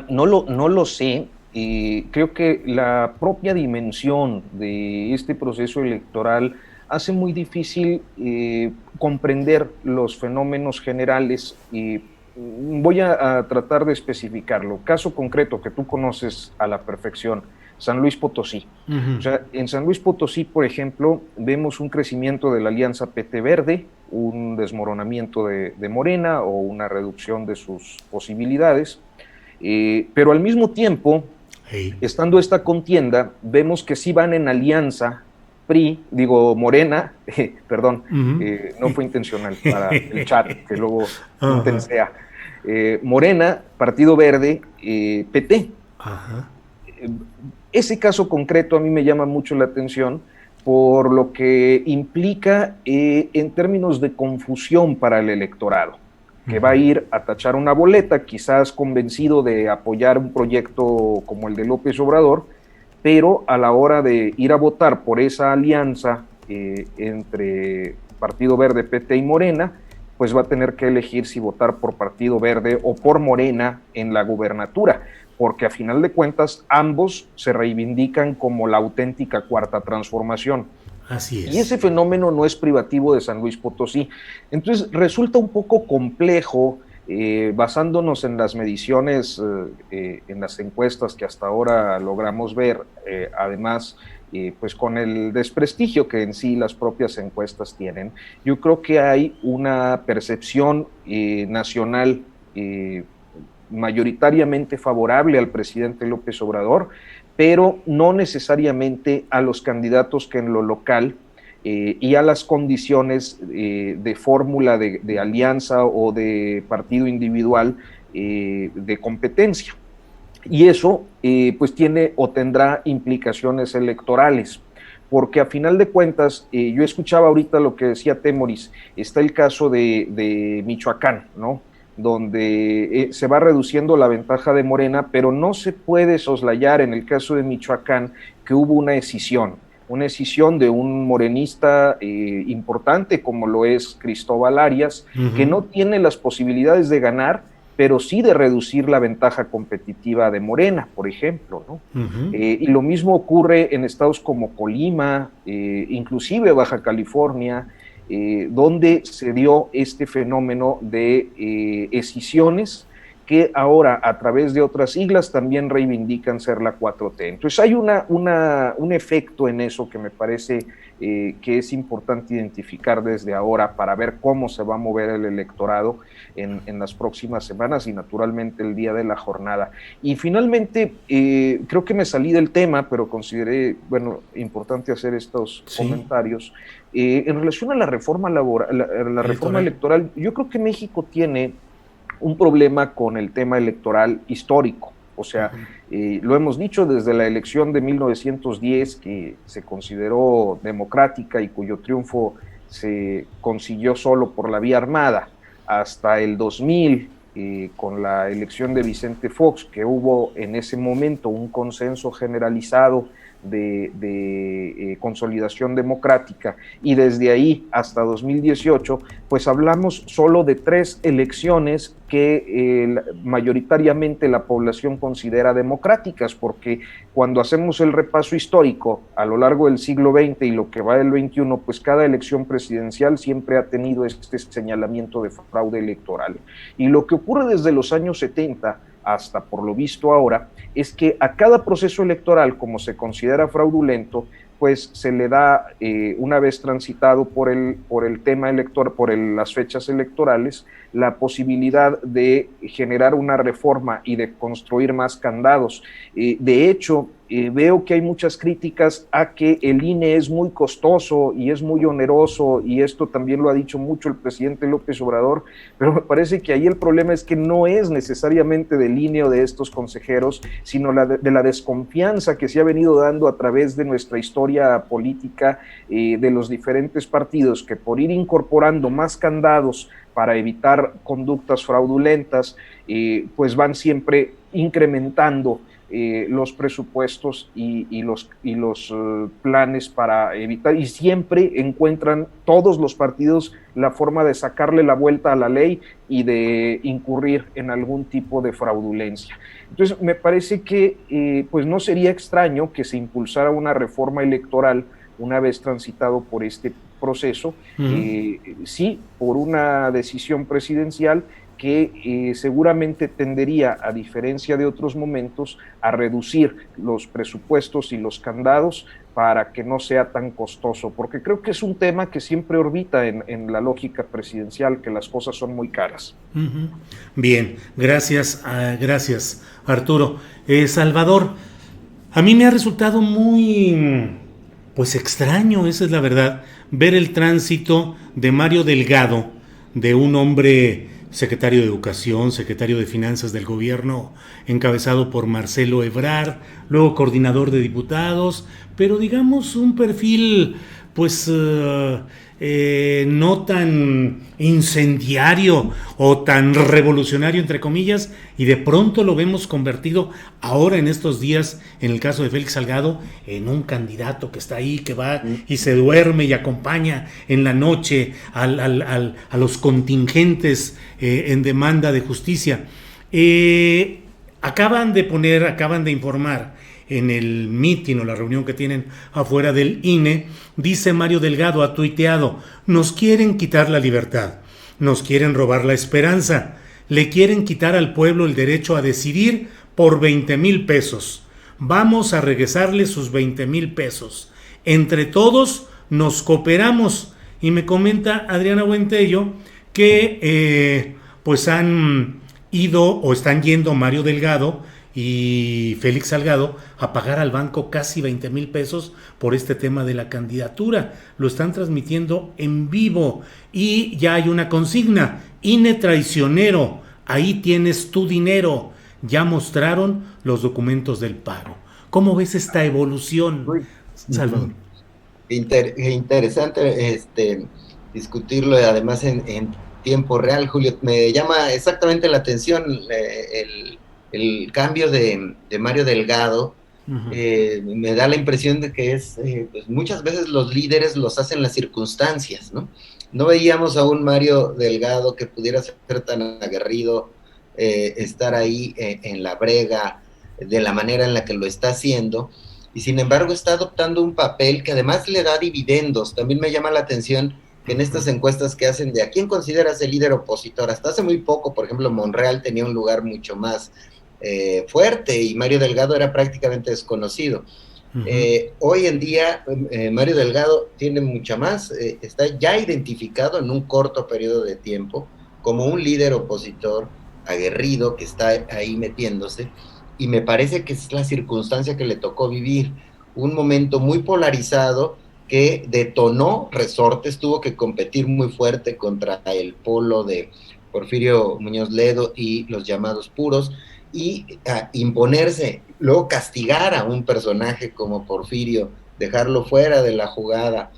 B: No lo sé. Creo que la propia dimensión de este proceso electoral hace muy difícil comprender los fenómenos generales. Voy a tratar de especificarlo. Caso concreto que tú conoces a la perfección, San Luis Potosí. O sea, en San Luis Potosí, por ejemplo, vemos un crecimiento de la alianza PT Verde, un desmoronamiento de Morena o una reducción de sus posibilidades, pero al mismo tiempo, estando esta contienda, vemos que sí van en alianza Morena, perdón, no fue intencional para el chat, que luego intensea. Morena, Partido Verde, PT. Ajá. Ese caso concreto a mí me llama mucho la atención por lo que implica en términos de confusión para el electorado, que va a ir a tachar una boleta, quizás convencido de apoyar un proyecto como el de López Obrador, pero a la hora de ir a votar por esa alianza entre Partido Verde, PT y Morena, pues va a tener que elegir si votar por Partido Verde o por Morena en la gubernatura, porque a final de cuentas ambos se reivindican como la auténtica cuarta transformación.
A: Así es.
B: Y ese fenómeno no es privativo de San Luis Potosí. Entonces resulta un poco complejo basándonos en las mediciones, en las encuestas que hasta ahora logramos ver, además, pues con el desprestigio que en sí las propias encuestas tienen, yo creo que hay una percepción nacional mayoritariamente favorable al presidente López Obrador, pero no necesariamente a los candidatos que en lo local y a las condiciones de fórmula de alianza o de partido individual de competencia. Y eso pues tiene o tendrá implicaciones electorales, porque a final de cuentas, yo escuchaba ahorita lo que decía Temoris, está el caso de Michoacán, ¿no?, donde se va reduciendo la ventaja de Morena, pero no se puede soslayar en el caso de Michoacán que hubo una escisión de un morenista importante como lo es Cristóbal Arias, que no tiene las posibilidades de ganar, pero sí de reducir la ventaja competitiva de Morena, por ejemplo, ¿no? Y lo mismo ocurre en estados como Colima, inclusive Baja California, donde se dio este fenómeno de escisiones que ahora a través de otras siglas también reivindican ser la 4T. Entonces hay un efecto en eso que me parece que es importante identificar desde ahora para ver cómo se va a mover el electorado en las próximas semanas y naturalmente el día de la jornada. Y finalmente, creo que me salí del tema, pero consideré, importante hacer estos comentarios. En relación a la reforma la reforma electoral, yo creo que México tiene un problema con el tema electoral histórico. O sea, lo hemos dicho desde la elección de 1910, que se consideró democrática y cuyo triunfo se consiguió solo por la vía armada, hasta el 2000, con la elección de Vicente Fox, que hubo en ese momento un consenso generalizado de consolidación democrática, y desde ahí hasta 2018, pues hablamos solo de 3 elecciones que mayoritariamente la población considera democráticas, porque cuando hacemos el repaso histórico a lo largo del siglo XX y lo que va del XXI, pues cada elección presidencial siempre ha tenido este señalamiento de fraude electoral. Y lo que ocurre desde los años 70 hasta por lo visto ahora, es que a cada proceso electoral, como se considera fraudulento, pues se le da, una vez transitado por el tema electoral, las fechas electorales, la posibilidad de generar una reforma y de construir más candados. De hecho, veo que hay muchas críticas a que el INE es muy costoso y es muy oneroso, y esto también lo ha dicho mucho el presidente López Obrador, pero me parece que ahí el problema es que no es necesariamente del INE o de estos consejeros, sino de la desconfianza que se ha venido dando a través de nuestra historia política, de los diferentes partidos, que por ir incorporando más candados para evitar conductas fraudulentas, pues van siempre incrementando los presupuestos y los planes para evitar, y siempre encuentran todos los partidos la forma de sacarle la vuelta a la ley y de incurrir en algún tipo de fraudulencia. Entonces me parece que pues no sería extraño que se impulsara una reforma electoral una vez transitado por este proceso, sí, por una decisión presidencial que seguramente tendería, a diferencia de otros momentos, a reducir los presupuestos y los candados para que no sea tan costoso, porque creo que es un tema que siempre orbita en la lógica presidencial, que las cosas son muy caras.
A: Bien, gracias Arturo. Salvador, a mí me ha resultado muy, pues extraño, esa es la verdad, ver el tránsito de Mario Delgado, de un hombre secretario de Educación, secretario de Finanzas del gobierno encabezado por Marcelo Ebrard, luego coordinador de diputados, pero digamos un perfil pues no tan incendiario o tan revolucionario entre comillas, y de pronto lo vemos convertido ahora en estos días, en el caso de Félix Salgado, en un candidato que está ahí, que va y se duerme y acompaña en la noche a los contingentes en demanda de justicia. Acaban de informar en el mitin o la reunión que tienen afuera del INE, dice Mario Delgado, ha tuiteado: nos quieren quitar la libertad, nos quieren robar la esperanza, le quieren quitar al pueblo el derecho a decidir por 20,000 pesos. Vamos a regresarle sus 20,000 pesos. Entre todos nos cooperamos. Y me comenta Adriana Buentello que pues han ido o están yendo Mario Delgado y Félix Salgado a pagar al banco casi 20,000 pesos por este tema de la candidatura. Lo están transmitiendo en vivo y ya hay una consigna: INE traicionero, ahí tienes tu dinero. Ya mostraron los documentos del pago. ¿Cómo ves esta evolución, Salvador?
C: Interesante discutirlo, además en tiempo real, Julio. Me llama exactamente la atención el cambio de Mario Delgado. Me da la impresión de que pues muchas veces los líderes los hacen las circunstancias, ¿no? No veíamos a un Mario Delgado que pudiera ser tan aguerrido, estar ahí en la brega de la manera en la que lo está haciendo, y sin embargo está adoptando un papel que además le da dividendos. También me llama la atención que en estas encuestas que hacen de a quién consideras el líder opositor, hasta hace muy poco, por ejemplo, Monreal tenía un lugar mucho más fuerte y Mario Delgado era prácticamente desconocido. Hoy en día Mario Delgado tiene mucha más, está ya identificado en un corto periodo de tiempo como un líder opositor aguerrido que está ahí metiéndose, y me parece que es la circunstancia que le tocó vivir, un momento muy polarizado que detonó resortes, tuvo que competir muy fuerte contra el polo de Porfirio Muñoz Ledo y los llamados puros, y imponerse, luego castigar a un personaje como Porfirio, dejarlo fuera de la jugada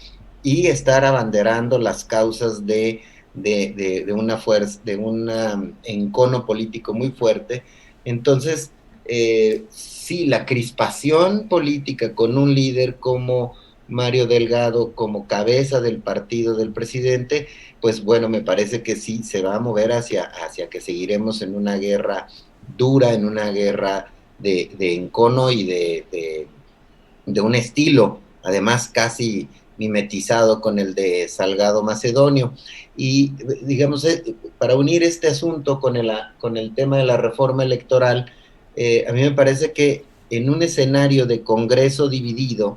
C: y estar abanderando las causas de una fuerza, de un encono político muy fuerte. Entonces, sí, la crispación política con un líder como Mario Delgado, como cabeza del partido del presidente, pues bueno, me parece que sí se va a mover hacia que seguiremos en una guerra dura, en una guerra de encono y de un estilo, además casi mimetizado con el de Salgado Macedonio. Y digamos, para unir este asunto con el tema de la reforma electoral, a mí me parece que en un escenario de Congreso dividido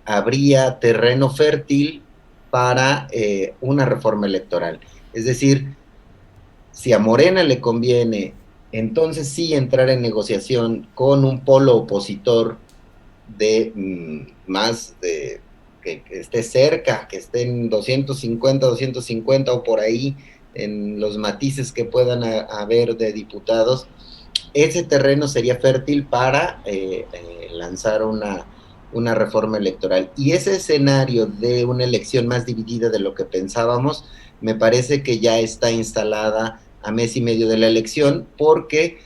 C: habría terreno fértil para una reforma electoral. Es decir, si a Morena le conviene, entonces sí entrar en negociación con un polo opositor de que esté cerca, que esté en 250 o por ahí, en los matices que puedan haber de diputados, ese terreno sería fértil para lanzar una reforma electoral. Y ese escenario de una elección más dividida de lo que pensábamos, me parece que ya está instalada a mes y medio de la elección, porque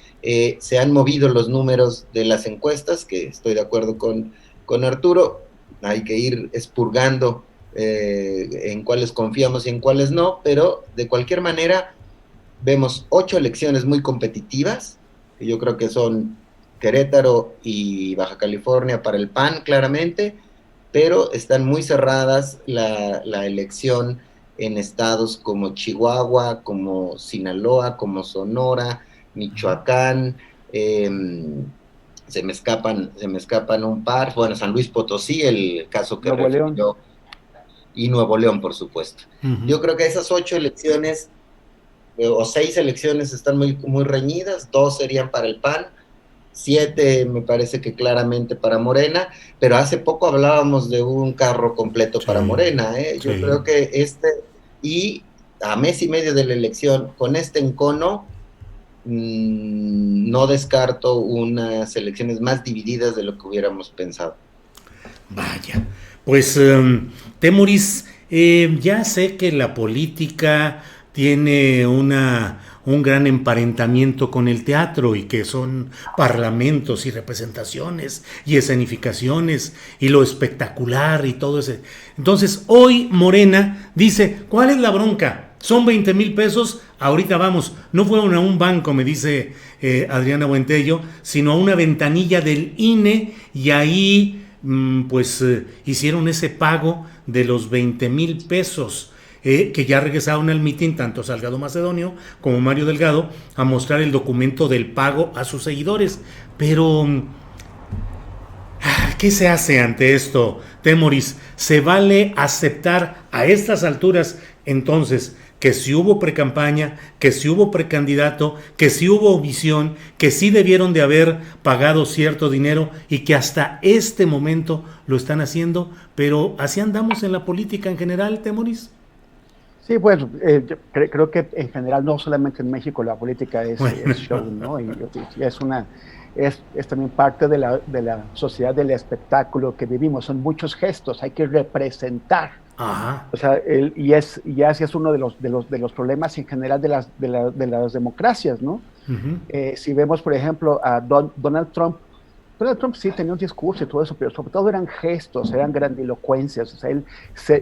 C: se han movido los números de las encuestas, que estoy de acuerdo con Arturo, hay que ir expurgando en cuáles confiamos y en cuáles no, pero de cualquier manera vemos 8 elecciones muy competitivas, que yo creo que son Querétaro y Baja California para el PAN, claramente, pero están muy cerradas la elección en estados como Chihuahua, como Sinaloa, como Sonora, Michoacán, se me escapan un par, bueno, San Luis Potosí, el caso que
B: Nuevo
C: refirió,
B: León.
C: Y Nuevo León, por supuesto. Yo creo que esas 8 elecciones o 6 elecciones están muy, muy reñidas, 2 serían para el PAN, 7 me parece que claramente para Morena, pero hace poco hablábamos de un carro completo para Morena, yo creo que y a mes y medio de la elección, con este encono, no descarto unas elecciones más divididas de lo que hubiéramos pensado.
A: Vaya, pues Temoris, ya sé que la política tiene un gran emparentamiento con el teatro y que son parlamentos y representaciones y escenificaciones y lo espectacular y todo ese. Entonces, hoy Morena dice, ¿cuál es la bronca? Son 20,000 pesos, ahorita vamos. No fueron a un banco, me dice Adriana Buentello, sino a una ventanilla del INE y ahí hicieron ese pago de los 20,000 pesos. que ya regresaron al mitin, tanto Salgado Macedonio como Mario Delgado, a mostrar el documento del pago a sus seguidores. Pero ¿qué se hace ante esto, Temoris? ¿Se vale aceptar a estas alturas entonces que si hubo precampaña, que si hubo precandidato, que si hubo visión, que sí debieron de haber pagado cierto dinero y que hasta este momento lo están haciendo? Pero así andamos en la política en general, Temoris.
D: Sí, bueno, yo creo que en general, no solamente en México, la política es show, ¿no? Y es también parte de la sociedad del espectáculo que vivimos. Son muchos gestos, hay que representar.
A: Ajá.
D: O sea, así es uno de los problemas en general de las democracias, ¿no?
A: Uh-huh.
D: Si vemos, por ejemplo, a Donald Trump sí tenía un discurso y todo eso, pero sobre todo eran gestos, eran grandilocuencias. O sea, él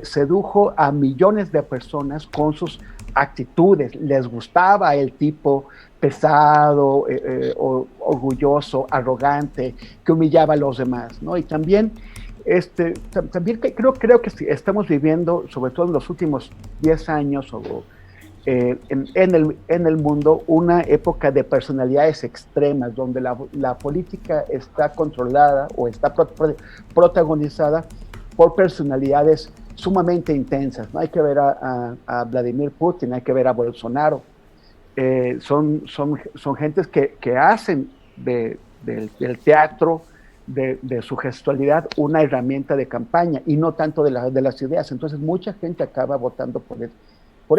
D: sedujo a millones de personas con sus actitudes. Les gustaba el tipo pesado, orgulloso, arrogante, que humillaba a los demás, ¿no? Y también creo que estamos viviendo, sobre todo en los últimos 10 años en el mundo, una época de personalidades extremas, donde la política está controlada o está protagonizada por personalidades sumamente intensas, ¿no? Hay que ver a Vladimir Putin, hay que ver a Bolsonaro. Son gentes que hacen del teatro, de su gestualidad, una herramienta de campaña y no tanto de las ideas. Entonces mucha gente acaba votando por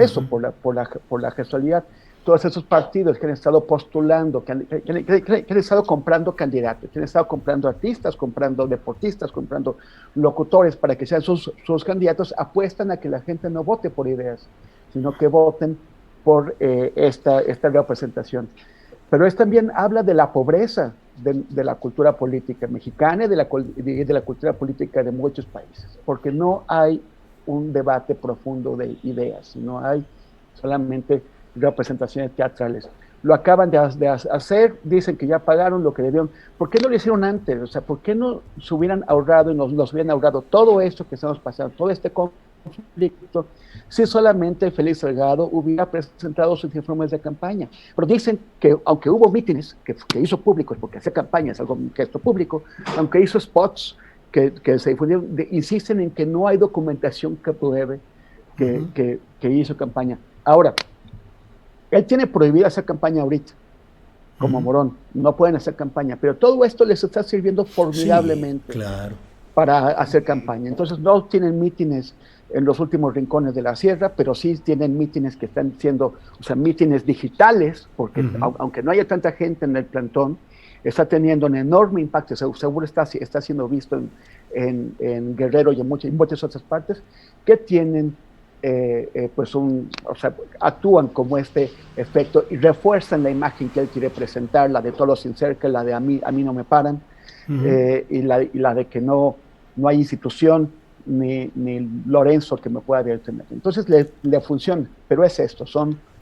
D: eso, por la gestualidad. Todos esos partidos que han estado postulando, que han estado comprando candidatos, que han estado comprando artistas, comprando deportistas, comprando locutores para que sean sus candidatos, apuestan a que la gente no vote por ideas, sino que voten por esta representación. Pero también habla de la pobreza de la cultura política mexicana y de la cultura política de muchos países, porque no hay un debate profundo de ideas, no hay solamente representaciones teatrales. Lo acaban de hacer, dicen que ya pagaron lo que debieron. ¿Por qué no lo hicieron antes? O sea, ¿por qué no se hubieran ahorrado y nos hubieran ahorrado todo esto que estamos pasando, todo este conflicto, si solamente Félix Salgado hubiera presentado sus informes de campaña? Pero dicen que aunque hubo mítines que hizo públicos, porque hacer campaña es algo que es público, aunque hizo spots que se difundieron, insisten en que no hay documentación que pruebe que hizo campaña. Ahora, él tiene prohibida hacer campaña ahorita, como Morón, no pueden hacer campaña, pero todo esto les está sirviendo formidablemente, sí, claro, para hacer campaña. Entonces no tienen mítines en los últimos rincones de la sierra, pero sí tienen mítines que están siendo, o sea, mítines digitales, porque aunque no haya tanta gente en el plantón, está teniendo un enorme impacto, seguro está siendo visto en Guerrero y en muchas otras partes, que tienen actúan como este efecto y refuerzan la imagen que él quiere presentar, la de todos sin cerca, la de a mí no me paran, y la de que no hay institución ni Lorenzo que me pueda detener. Entonces le funciona, pero es esto,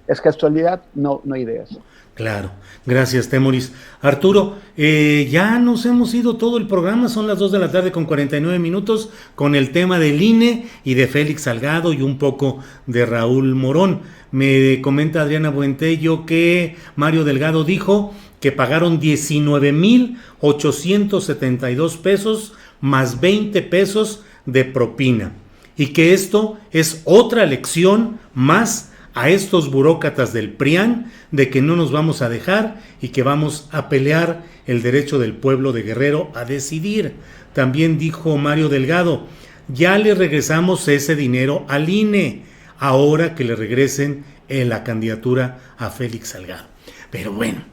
D: es gestualidad, no ideas.
A: Claro, gracias, Temoris. Arturo, ya nos hemos ido todo el programa, son las 2 de la tarde con 49 minutos, con el tema del INE y de Félix Salgado y un poco de Raúl Morón. Me comenta Adriana Buentello que Mario Delgado dijo que pagaron 19,872 pesos más 20 pesos de propina y que esto es otra lección más a estos burócratas del PRIAN de que no nos vamos a dejar y que vamos a pelear el derecho del pueblo de Guerrero a decidir. También dijo Mario Delgado, ya le regresamos ese dinero al INE, ahora que le regresen la candidatura a Félix Salgado. Pero bueno,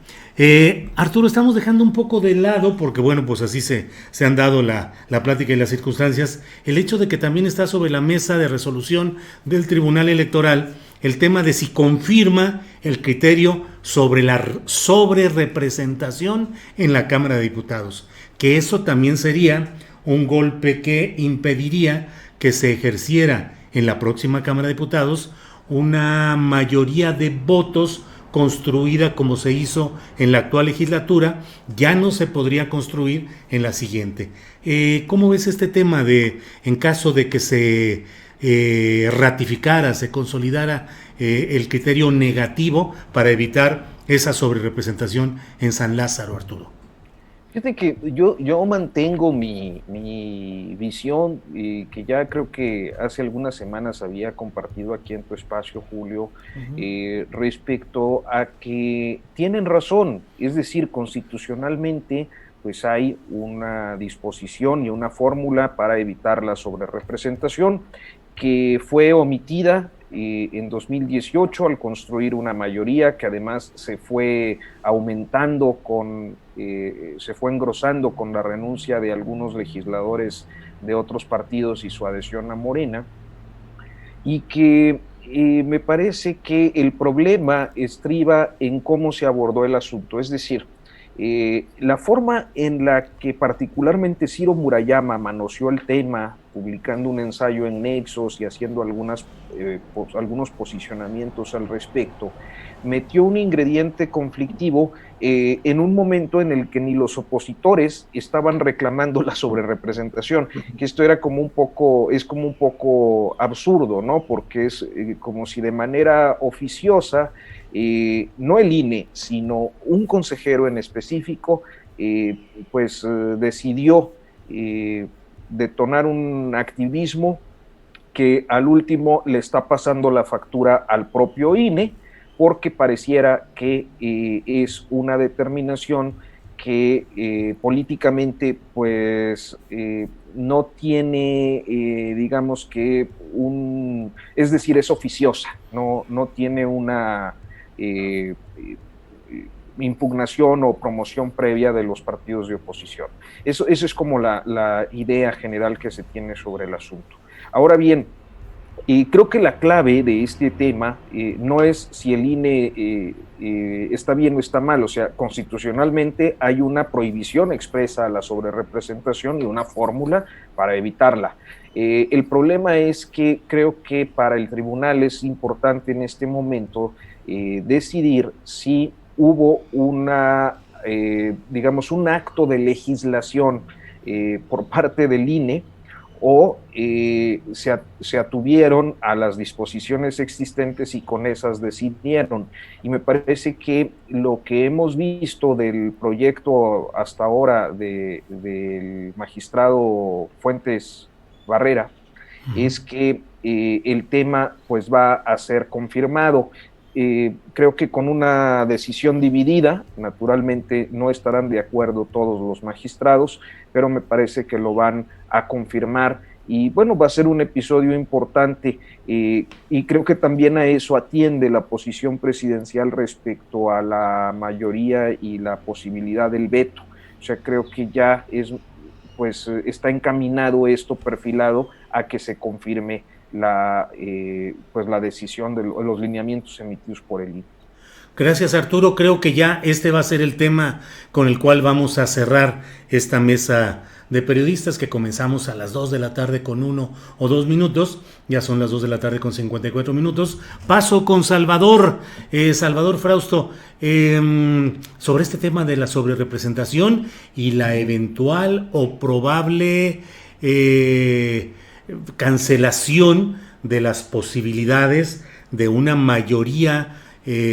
A: Arturo, estamos dejando un poco de lado, porque bueno, pues así se han dado la plática y las circunstancias, el hecho de que también está sobre la mesa de resolución del Tribunal Electoral el tema de si confirma el criterio sobre la sobrerepresentación en la Cámara de Diputados, que eso también sería un golpe que impediría que se ejerciera en la próxima Cámara de Diputados una mayoría de votos construida como se hizo en la actual legislatura, ya no se podría construir en la siguiente. ¿Cómo ves este tema en caso de que se ratificara, se consolidara el criterio negativo para evitar esa sobrerepresentación en San Lázaro, Arturo.
B: Fíjate que yo mantengo mi visión, que ya creo que hace algunas semanas había compartido aquí en tu espacio, Julio, respecto a que tienen razón, es decir, constitucionalmente pues hay una disposición y una fórmula para evitar la sobrerepresentación que fue omitida en 2018 al construir una mayoría que además se fue aumentando se fue engrosando con la renuncia de algunos legisladores de otros partidos y su adhesión a Morena, y que me parece que el problema estriba en cómo se abordó el asunto, es decir, la forma en la que particularmente Ciro Murayama manoseó el tema, publicando un ensayo en Nexos y haciendo algunos posicionamientos al respecto, metió un ingrediente conflictivo en un momento en el que ni los opositores estaban reclamando la sobrerepresentación, que esto era como un poco absurdo, ¿no? Porque es como si de manera oficiosa no el INE, sino un consejero en específico, decidió detonar un activismo que al último le está pasando la factura al propio INE, porque pareciera que es una determinación que políticamente no tiene, digamos que es decir, es oficiosa, no tiene una impugnación o promoción previa de los partidos de oposición. Eso es como la idea general que se tiene sobre el asunto. Ahora bien, creo que la clave de este tema no es si el INE está bien o está mal, o sea, constitucionalmente hay una prohibición expresa a la sobrerepresentación y una fórmula para evitarla. El problema es que creo que para el tribunal es importante en este momento decidir si hubo un acto de legislación por parte del INE o se atuvieron a las disposiciones existentes y con esas decidieron. Y me parece que lo que hemos visto del proyecto hasta ahora del magistrado Fuentes Barrera es que el tema pues va a ser confirmado. Creo que con una decisión dividida, naturalmente no estarán de acuerdo todos los magistrados, pero me parece que lo van a confirmar y bueno, va a ser un episodio importante y creo que también a eso atiende la posición presidencial respecto a la mayoría y la posibilidad del veto. O sea, creo que ya está encaminado esto, perfilado a que se confirme la decisión de los lineamientos emitidos por el INE.
A: Gracias, Arturo. Creo que ya este va a ser el tema con el cual vamos a cerrar esta mesa de periodistas que comenzamos a las 2 de la tarde con 1 o 2 minutos. Ya son las 2 de la tarde con 54 minutos. Paso con Salvador. Salvador Frausto, sobre este tema de la sobrerepresentación y la eventual o probable cancelación de las posibilidades de una mayoría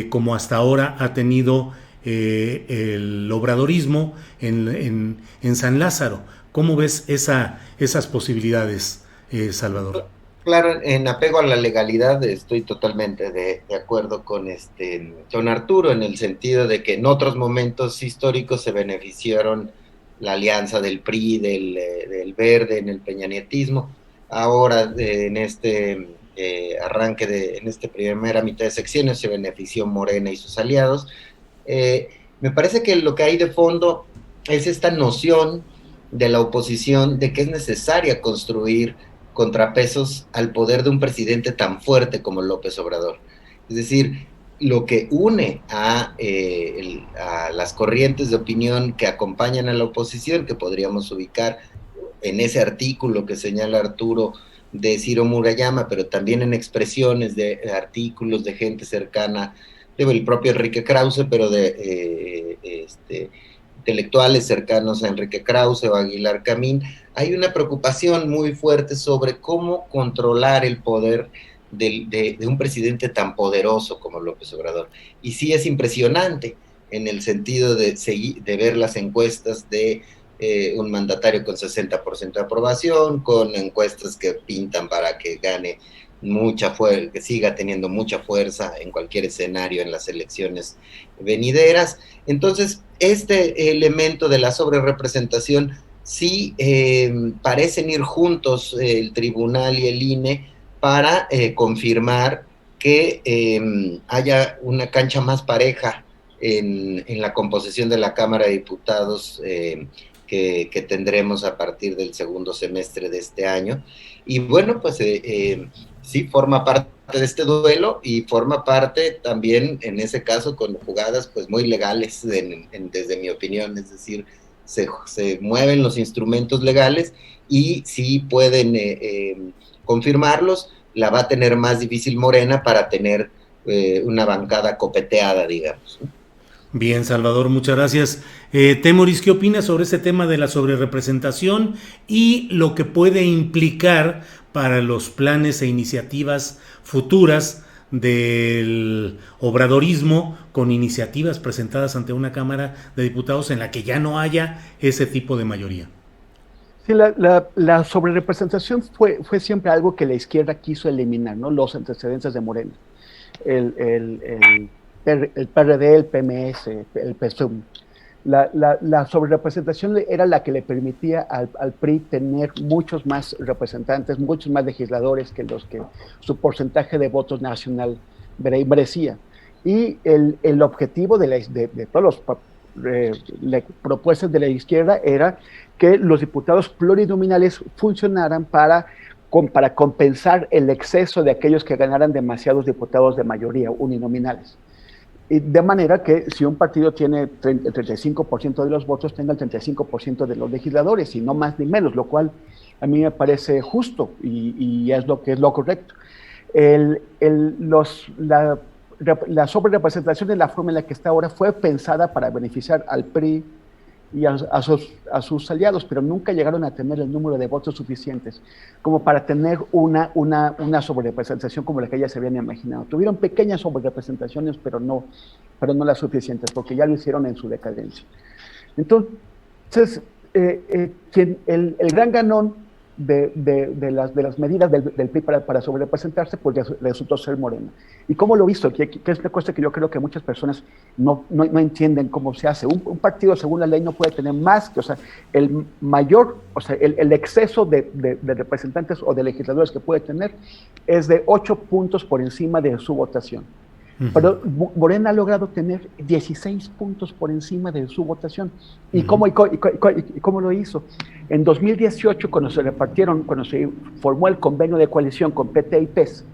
A: como hasta ahora ha tenido el obradorismo en San Lázaro. ¿Cómo ves esas posibilidades, Salvador?
C: Claro, en apego a la legalidad estoy totalmente de acuerdo con Arturo, en el sentido de que en otros momentos históricos se beneficiaron la alianza del PRI, del Verde, en el peñanietismo. Ahora, en este en esta primera mitad de sexenio, se benefició Morena y sus aliados. Me parece que lo que hay de fondo es esta noción de la oposición de que es necesaria construir contrapesos al poder de un presidente tan fuerte como López Obrador. Es decir, lo que une a las corrientes de opinión que acompañan a la oposición, que podríamos ubicar en ese artículo que señala Arturo de Ciro Murayama, pero también en expresiones de artículos de gente cercana, el propio Enrique Krause, pero intelectuales cercanos a Enrique Krause o Aguilar Camín, hay una preocupación muy fuerte sobre cómo controlar el poder de un presidente tan poderoso como López Obrador. Y sí es impresionante en el sentido de ver las encuestas de un mandatario con 60% de aprobación, con encuestas que pintan para que gane mucha fuerza, que siga teniendo mucha fuerza en cualquier escenario en las elecciones venideras. Entonces, este elemento de la sobrerepresentación sí parecen ir juntos el tribunal y el INE para confirmar que haya una cancha más pareja en la composición de la Cámara de Diputados que tendremos a partir del segundo semestre de este año. Y bueno, pues sí forma parte de este duelo y forma parte también, en ese caso, con jugadas pues muy legales, desde mi opinión, es decir, se mueven los instrumentos legales y si pueden confirmarlos, la va a tener más difícil Morena para tener una bancada copeteada, digamos, ¿no?
A: Bien, Salvador, muchas gracias. Temoris, ¿qué opinas sobre ese tema de la sobrerepresentación y lo que puede implicar para los planes e iniciativas futuras del obradorismo con iniciativas presentadas ante una Cámara de Diputados en la que ya no haya ese tipo de mayoría?
D: Sí, la sobrerepresentación fue siempre algo que la izquierda quiso eliminar, ¿no? Los antecedentes de Morena. El PRD, el PMS, el PSUM. La sobrerepresentación era la que le permitía al PRI tener muchos más representantes, muchos más legisladores que los que su porcentaje de votos nacional merecía. Y el objetivo de todas las propuestas de la izquierda era que los diputados plurinominales funcionaran para compensar el exceso de aquellos que ganaran demasiados diputados de mayoría uninominales. Y de manera que si un partido tiene el 35% de los votos, tenga el 35% de los legisladores, y no más ni menos, lo cual a mí me parece justo y es lo que es lo correcto. La sobrerepresentación de la forma en la que está ahora fue pensada para beneficiar al PRI y a sus aliados, pero nunca llegaron a tener el número de votos suficientes como para tener una sobrerepresentación como la que ellas se habían imaginado. Tuvieron pequeñas sobrerepresentaciones, pero no las suficientes, porque ya lo hicieron en su decadencia. Entonces, el gran ganón de las medidas del PRI para sobrerepresentarse, pues resultó ser Morena. ¿Y cómo lo hizo? Que es una cosa que yo creo que muchas personas no entienden cómo se hace. Un partido, según la ley, no puede tener más que, el exceso de representantes o de legisladores que puede tener es de 8 puntos por encima de su votación. Pero Morena ha logrado tener 16 puntos por encima de su votación. ¿Y cómo lo hizo? En 2018, cuando se formó el convenio de coalición con PT y PES,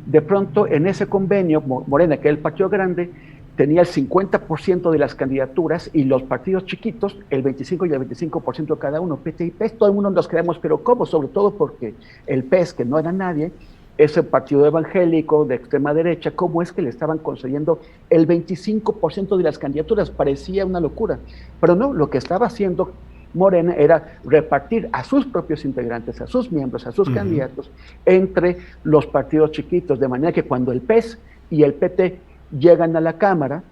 D: de pronto en ese convenio, Morena, que es el partido grande, tenía el 50% de las candidaturas y los partidos chiquitos, el 25 y el 25% cada uno, PT y PES. Todo el mundo nos quedamos, pero ¿cómo? Sobre todo porque el PES, que no era nadie, ese partido evangélico de extrema derecha, ¿cómo es que le estaban concediendo el 25% de las candidaturas? Parecía una locura, pero no, lo que estaba haciendo Morena era repartir a sus propios integrantes, a sus miembros, a sus candidatos, entre los partidos chiquitos, de manera que cuando el PES y el PT llegan a la Cámara,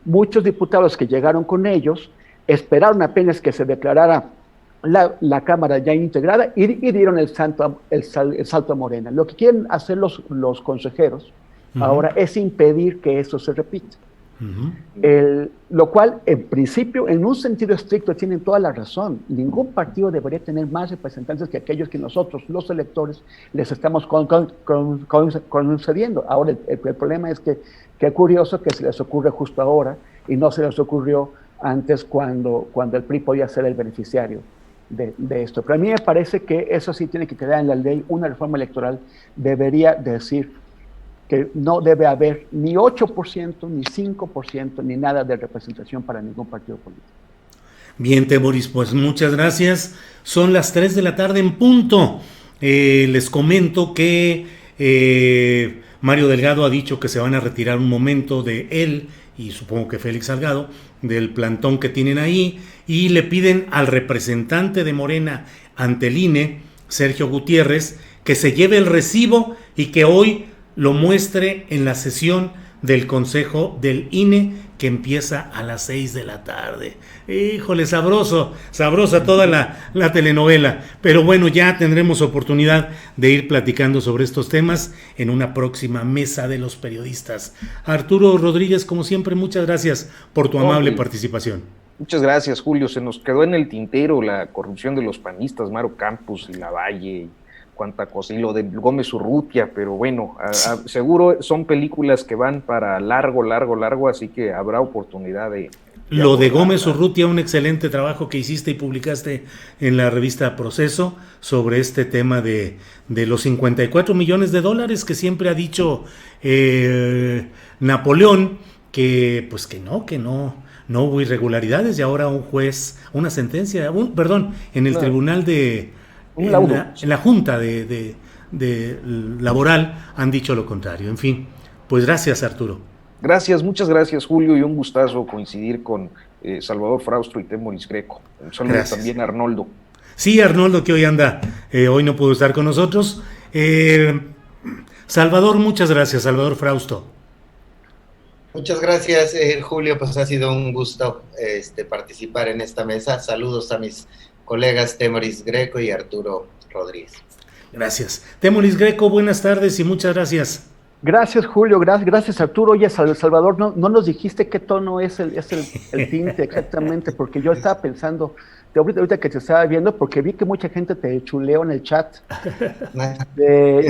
D: muchos diputados que llegaron con ellos esperaron apenas que se declarara la Cámara ya integrada y dieron el salto a Morena. Lo que quieren hacer los consejeros ahora es impedir que eso se repita. Lo cual, en principio, en un sentido estricto, tienen toda la razón. Ningún partido debería tener más representantes que aquellos que nosotros, los electores, les estamos concediendo. Ahora, el problema es que qué curioso que se les ocurre justo ahora y no se les ocurrió antes cuando el PRI podía ser el beneficiario de esto. Pero a mí me parece que eso sí tiene que quedar en la ley. Una reforma electoral debería decir que no debe haber ni 8%, ni 5%, ni nada de representación para ningún partido político.
A: Bien, Temoris, pues muchas gracias. Son las 3 de la tarde en punto. Les comento que Mario Delgado ha dicho que se van a retirar un momento de él y supongo que Félix Salgado, del plantón que tienen ahí, y le piden al representante de Morena ante el INE, Sergio Gutiérrez, que se lleve el recibo y que hoy lo muestre en la sesión del Consejo del INE, que empieza a las 6 de la tarde. Híjole, sabrosa toda la telenovela. Pero bueno, ya tendremos oportunidad de ir platicando sobre estos temas en una próxima mesa de los periodistas. Arturo Rodríguez, como siempre, muchas gracias por tu amable participación.
B: Muchas gracias, Julio. Se nos quedó en el tintero la corrupción de los panistas, Maru Campos y Lavalle, cuánta cosa, y lo de Gómez Urrutia, pero bueno, seguro son películas que van para largo, así que habrá oportunidad de
A: lo de Gómez Urrutia, un excelente trabajo que hiciste y publicaste en la revista Proceso sobre este tema de los 54 millones de dólares que siempre ha dicho Napoleón, que pues que no hubo irregularidades, y ahora un juez, una sentencia, en el tribunal de en la Junta de Laboral han dicho lo contrario. En fin, pues gracias, Arturo.
B: Gracias, muchas gracias, Julio, y un gustazo coincidir con Salvador Frausto y Temoris Greco. Un saludo también a Arnoldo.
A: Sí, Arnoldo, que hoy no pudo estar con nosotros. Salvador, muchas gracias, Salvador Frausto.
C: Muchas gracias, Julio, pues ha sido un gusto participar en esta mesa. Saludos a mis colegas Temoris Greco y Arturo Rodríguez.
A: Gracias. Temoris Greco, buenas tardes y muchas gracias.
D: Gracias, Julio, gracias, Arturo. Oye, Salvador, no nos dijiste qué tono es el tinte exactamente, porque yo estaba pensando, ahorita que te estaba viendo, porque vi que mucha gente te chuleó en el chat.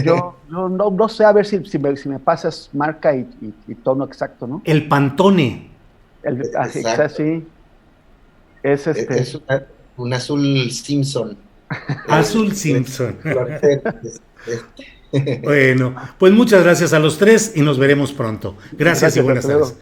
D: Yo no sé, a ver si me pasas marca y tono exacto, ¿no?
A: El Pantone.
D: Sí. Es
C: un azul Simpson.
A: Azul Simpson. Bueno, pues muchas gracias a los tres y nos veremos pronto. Gracias y buenas tardes.